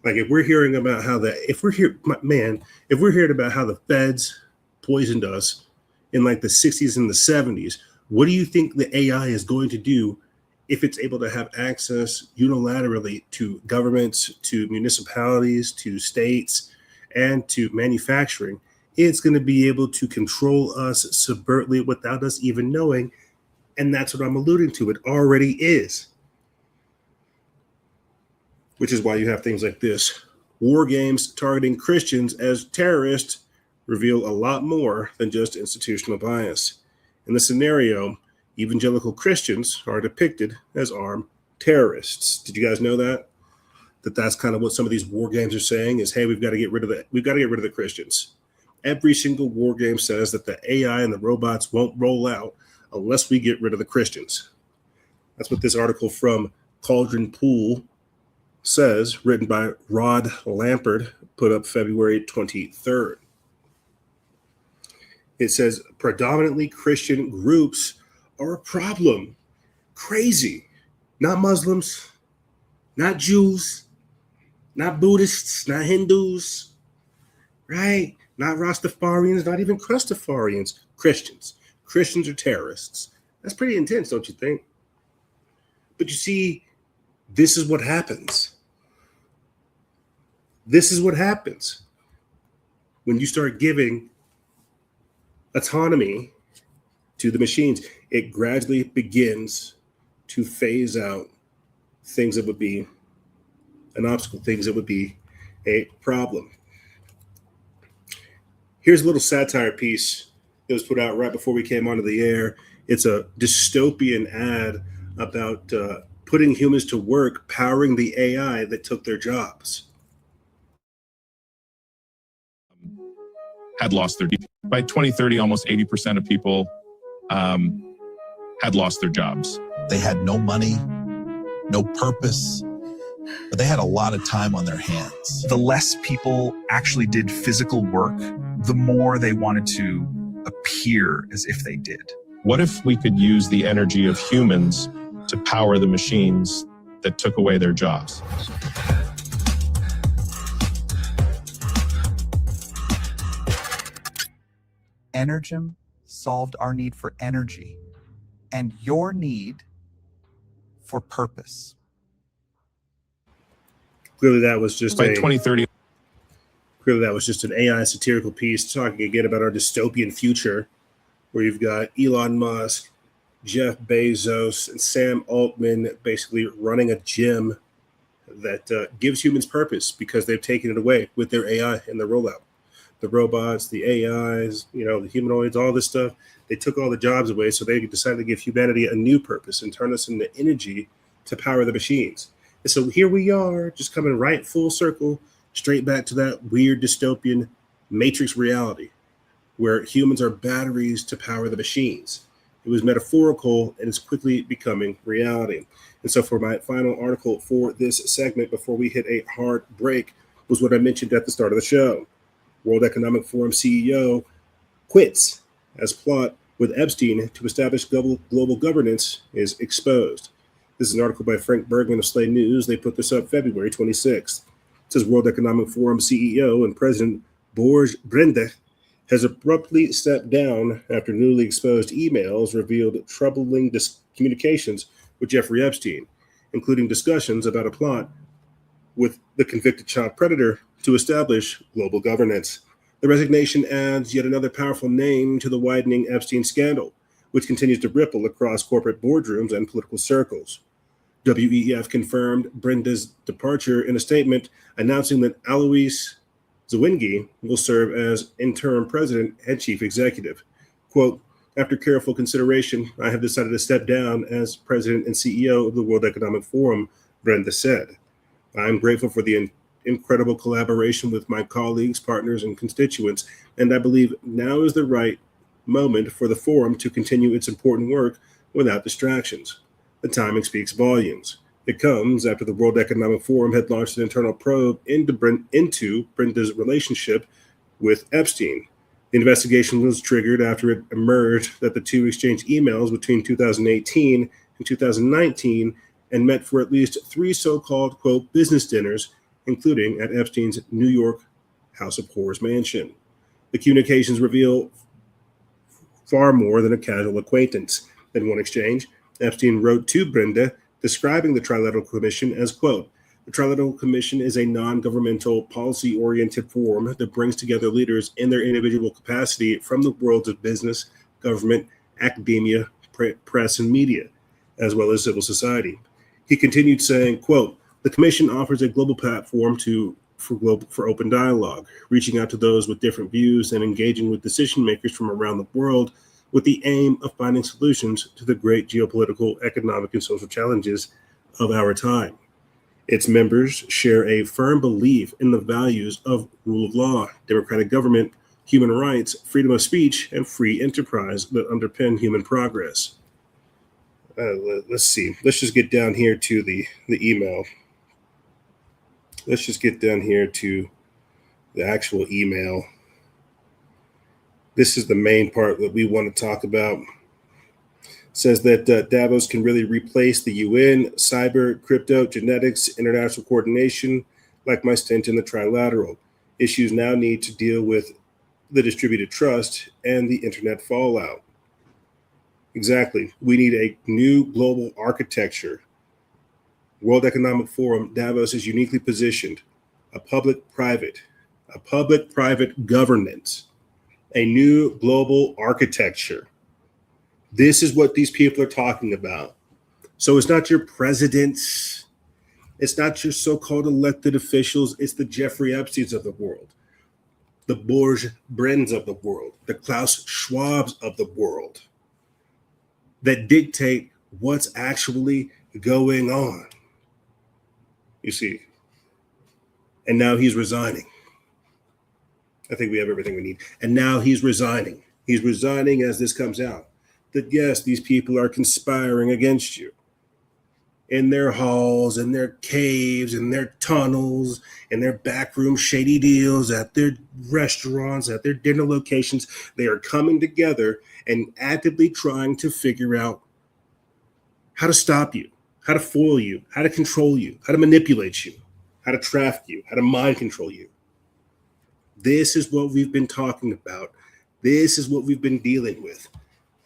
Like if we're hearing about if we're hearing about how the feds poisoned us in like the 60s and the 70s, what do you think the AI is going to do if it's able to have access unilaterally to governments, to municipalities, to states, and to manufacturing? It's going to be able to control us subvertly without us even knowing. And that's what I'm alluding to. It already is. Which is why you have things like this. War games targeting Christians as terrorists reveal a lot more than just institutional bias. In the scenario, evangelical Christians are depicted as armed terrorists. Did you guys know that? That's kind of what some of these war games are saying is, hey, we've got to get rid of the Christians. Every single war game says that the AI and the robots won't roll out unless we get rid of the Christians. That's what this article from Cauldron Pool says, written by Rod Lampard, put up February 23rd. It says predominantly Christian groups are a problem. Crazy. Not Muslims, not Jews, not Buddhists, not Hindus, right? Not Rastafarians, not even Crustafarians. Christians. Christians are terrorists. That's pretty intense, don't you think? But you see, this is what happens. This is what happens when you start giving autonomy to the machines. It gradually begins to phase out things that would be an obstacle, things that would be a problem. Here's a little satire piece that was put out right before we came onto the air. It's a dystopian ad about putting humans to work, powering the AI that took their jobs. Had lost their by 2030, almost 80% of people had lost their jobs. They had no money, no purpose, but they had a lot of time on their hands. The less people actually did physical work, the more they wanted to appear as if they did. What if we could use the energy of humans to power the machines that took away their jobs? Energem solved our need for energy and your need for purpose. Clearly that was just by 2030. Clearly that was just an AI satirical piece talking again about our dystopian future, where you've got Elon Musk, Jeff Bezos, and Sam Altman basically running a gym that gives humans purpose because they've taken it away with their AI and the rollout. The robots, the AIs, the humanoids, all this stuff, they took all the jobs away, so they decided to give humanity a new purpose and turn us into energy to power the machines. And so here we are, just coming right full circle, straight back to that weird dystopian matrix reality, where humans are batteries to power the machines. It was metaphorical and it's quickly becoming reality. And so for my final article for this segment, before we hit a hard break, was what I mentioned at the start of the show. World Economic Forum CEO quits as plot with Epstein to establish global governance is exposed. This is an article by Frank Bergman of Slate News. They put this up February 26th. It says World Economic Forum CEO and President Borge Brende has abruptly stepped down after newly exposed emails revealed troubling communications with Jeffrey Epstein, including discussions about a plot with the convicted child predator to establish global governance. The resignation adds yet another powerful name to the widening Epstein scandal, which continues to ripple across corporate boardrooms and political circles. WEF confirmed Brenda's departure in a statement announcing that Alois Zawingi will serve as interim president and chief executive. Quote, after careful consideration, I have decided to step down as president and CEO of the World Economic Forum, Brenda said. I am grateful for the incredible collaboration with my colleagues, partners, and constituents, and I believe now is the right moment for the forum to continue its important work without distractions. The timing speaks volumes. It comes after the World Economic Forum had launched an internal probe into Brenda's relationship with Epstein. The investigation was triggered after it emerged that the two exchanged emails between 2018 and 2019 and met for at least 3 so-called, quote, business dinners, including at Epstein's New York House of Horrors mansion. The communications reveal far more than a casual acquaintance. In one exchange, Epstein wrote to Brenda describing the Trilateral Commission as, quote, the Trilateral Commission is a non-governmental, policy-oriented forum that brings together leaders in their individual capacity from the worlds of business, government, academia, press, and media, as well as civil society. He continued saying, quote, the Commission offers a global platform for open dialogue, reaching out to those with different views and engaging with decision makers from around the world with the aim of finding solutions to the great geopolitical, economic, and social challenges of our time. Its members share a firm belief in the values of rule of law, democratic government, human rights, freedom of speech, and free enterprise that underpin human progress. Let's see. Let's just get down here to the email. Let's just get down here to the actual email. This is the main part that we want to talk about. It says that Davos can really replace the UN, cyber, crypto, genetics, international coordination, like my stint in the trilateral. Issues now need to deal with the distributed trust and the internet fallout. Exactly. We need a new global architecture. World Economic Forum, Davos is uniquely positioned. A public-private governance. A new global architecture. This is what these people are talking about. So it's not your presidents. It's not your so-called elected officials. It's the Jeffrey Epsteins of the world, the Borge Brens of the world, the Klaus Schwabs of the world that dictate what's actually going on. You see. And now he's resigning. I think we have everything we need. And now he's resigning. He's resigning as this comes out. That yes, these people are conspiring against you. In their halls, in their caves, in their tunnels, in their backroom shady deals, at their restaurants, at their dinner locations, they are coming together and actively trying to figure out how to stop you, how to foil you, how to control you, how to manipulate you, how to traffic you, how to mind control you. This is what we've been talking about. This is what we've been dealing with.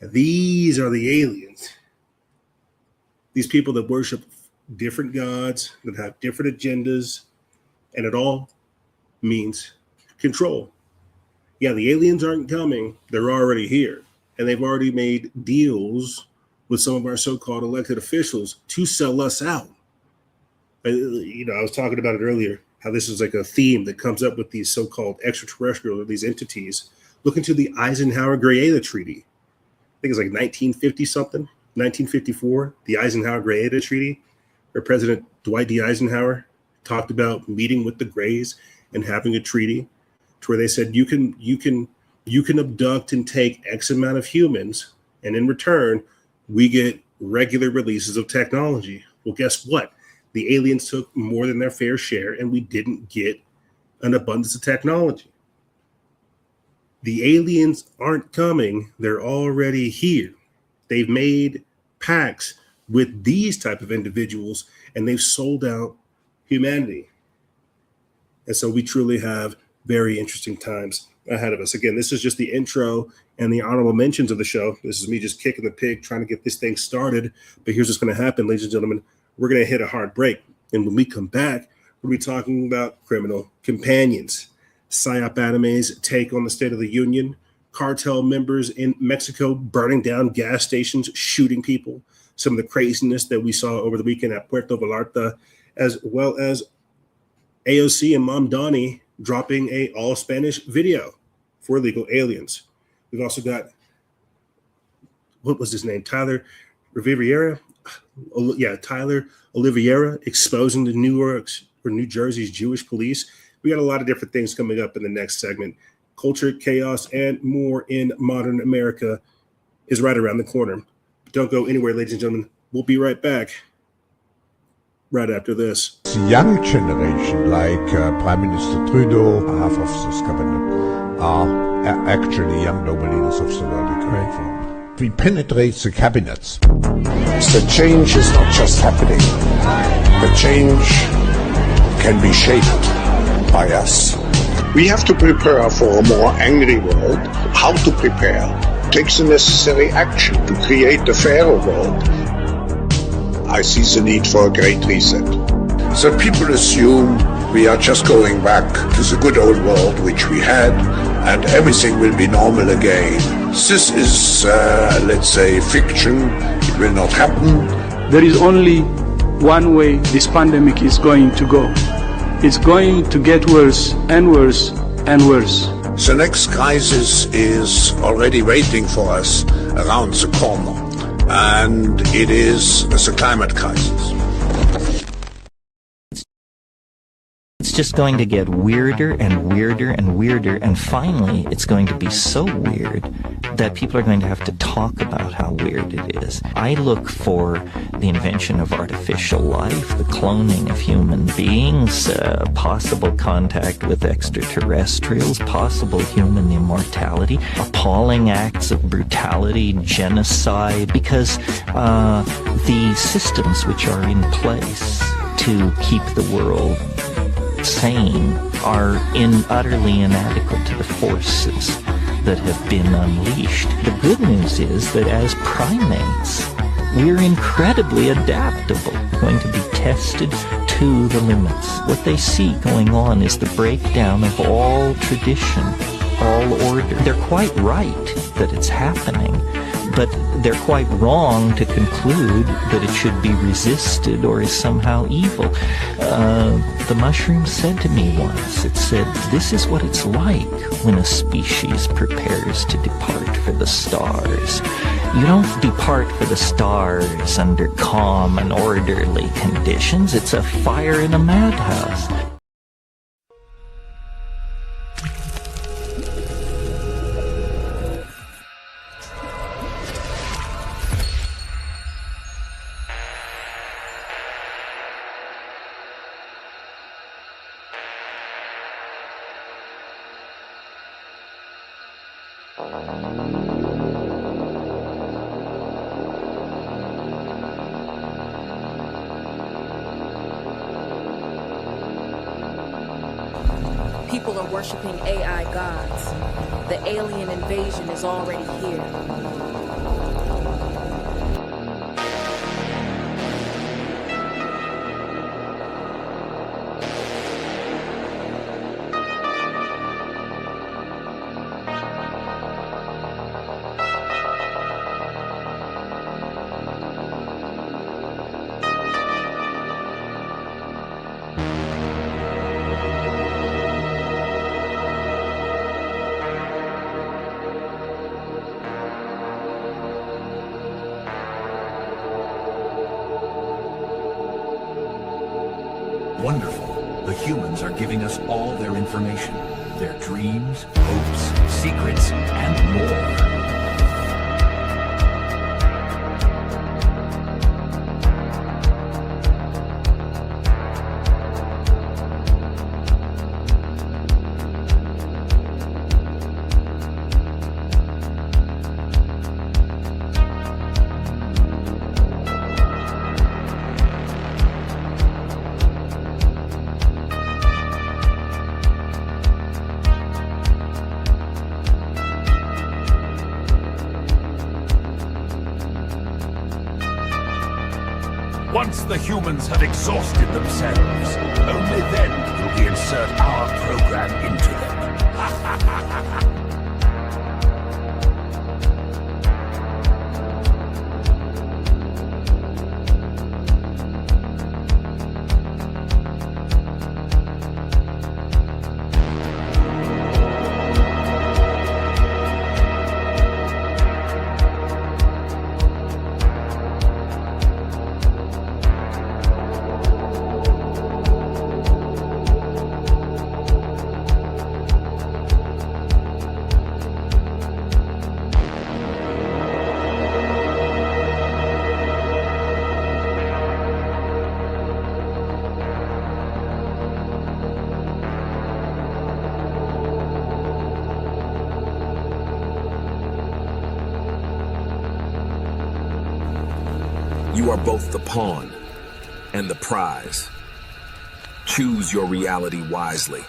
These are the aliens. These people that worship different gods, that have different agendas, and it all means control. Yeah, the aliens aren't coming. They're already here. And they've already made deals with some of our so-called elected officials to sell us out. I was talking about it earlier, how this is like a theme that comes up with these so-called extraterrestrial or these entities. Look into the Eisenhower-Greada Treaty. I think it's like 1950-something, 1954, the Eisenhower-Greada Treaty, where President Dwight D. Eisenhower talked about meeting with the Greys and having a treaty to where they said you can abduct and take X amount of humans, and in return, we get regular releases of technology. Well, guess what? The aliens took more than their fair share, and we didn't get an abundance of technology. The aliens aren't coming. They're already here. They've made pacts with these type of individuals, and they've sold out humanity. And so we truly have very interesting times ahead of us. Again, this is just the intro and the honorable mentions of the show. This is me just kicking the pig, trying to get this thing started. But here's what's going to happen, ladies and gentlemen. We're going to hit a hard break. And when we come back, we'll be talking about criminal companions, PSYOP anime's take on the State of the Union, cartel members in Mexico burning down gas stations, shooting people, some of the craziness that we saw over the weekend at Puerto Vallarta, as well as AOC and Mom Donnie dropping a all-Spanish video for illegal aliens. We've also got, what was his name? Tyler Oliveira? Tyler Oliveira exposing the New Jersey's Jewish police. We got a lot of different things coming up in the next segment. Culture, chaos, and more in modern America is right around the corner. Don't go anywhere, ladies and gentlemen. We'll be right back right after this. The young generation, like Prime Minister Trudeau, half of this cabinet, are actually young noble leaders of the world economic forum. We penetrate the cabinets. The change is not just happening. The change can be shaped by us. We have to prepare for a more angry world. How to prepare? Take the necessary action to create a fairer world. I see the need for a great reset. So people assume we are just going back to the good old world which we had, and everything will be normal again. This is, let's say, fiction. It will not happen. There is only one way this pandemic is going to go. It's going to get worse and worse and worse. The next crisis is already waiting for us around the corner, and it is the climate crisis. just going to get weirder and weirder and weirder, and finally it's going to be so weird that people are going to have to talk about how weird it is. I look for the invention of artificial life, the cloning of human beings, possible contact with extraterrestrials, possible human immortality, appalling acts of brutality, genocide, because the systems which are in place to keep the world sane are utterly inadequate to the forces that have been unleashed. The good news is that as primates, we're incredibly adaptable, going to be tested to the limits. What they see going on is the breakdown of all tradition, all order. They're quite right that it's happening, but they're quite wrong to conclude that it should be resisted or is somehow evil. The mushroom said to me once, it said, this is what it's like when a species prepares to depart for the stars. You don't depart for the stars under calm and orderly conditions. It's a fire in a madhouse. People are worshiping AI gods. The alien invasion is already here. Wonderful. The humans are giving us all their information, their dreams, hopes, secrets, and more. Once the humans have exhausted themselves, only then will we insert our program into them. You are both the pawn and the prize. Choose your reality wisely.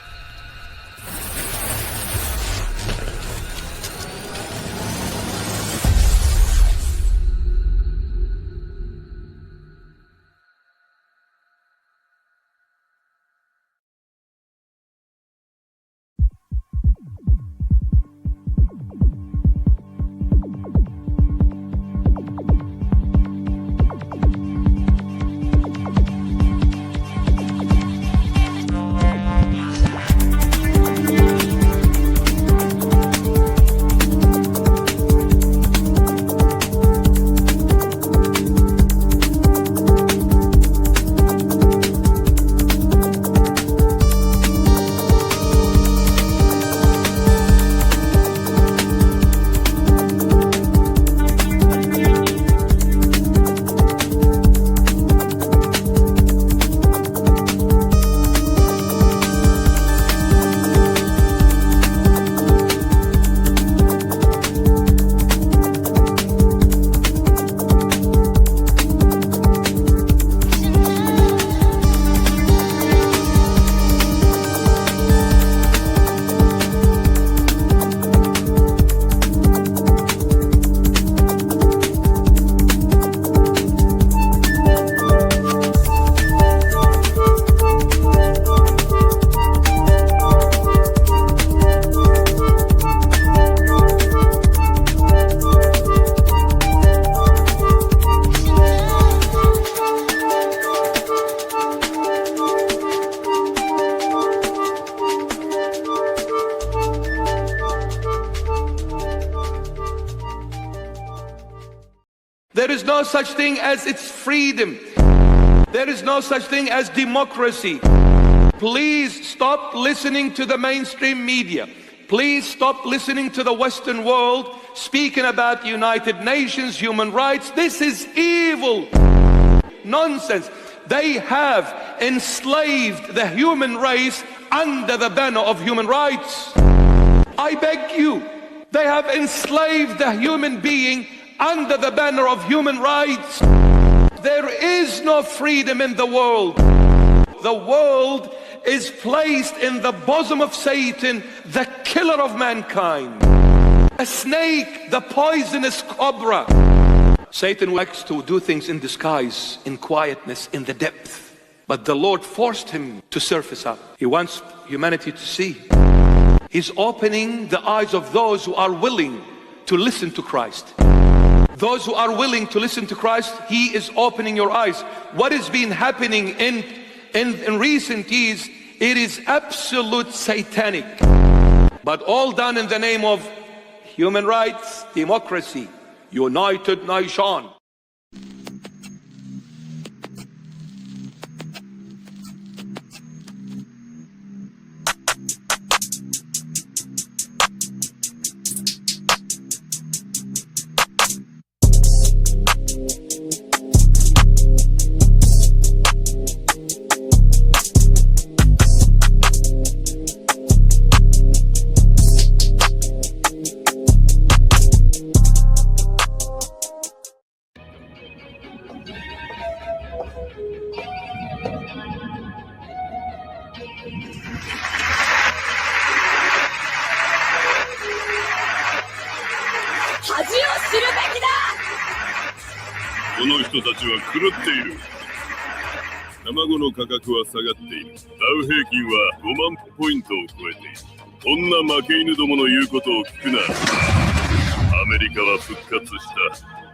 There is no such thing as its freedom. There is no such thing as democracy. Please stop listening to the mainstream media. Please stop listening to the Western world speaking about United Nations, human rights. This is evil. Nonsense. They have enslaved the human race under the banner of human rights. I beg you, they have enslaved the human being under the banner of human rights. There is no freedom in the world. The world is placed in the bosom of Satan, the killer of mankind. A snake, the poisonous cobra. Satan likes to do things in disguise, in quietness, in the depth. But the Lord forced him to surface up. He wants humanity to see. He's opening the eyes of those who are willing to listen to Christ. Those who are willing to listen to Christ, He is opening your eyes. What has been happening in recent years, it is absolute satanic. But all done in the name of human rights, democracy, United Nation.人たちは狂っている。卵の価格は下がっている。ダウ平均は5万ポイントを超えている。こんな負け犬どもの言うことを聞くな。アメリカは復活した。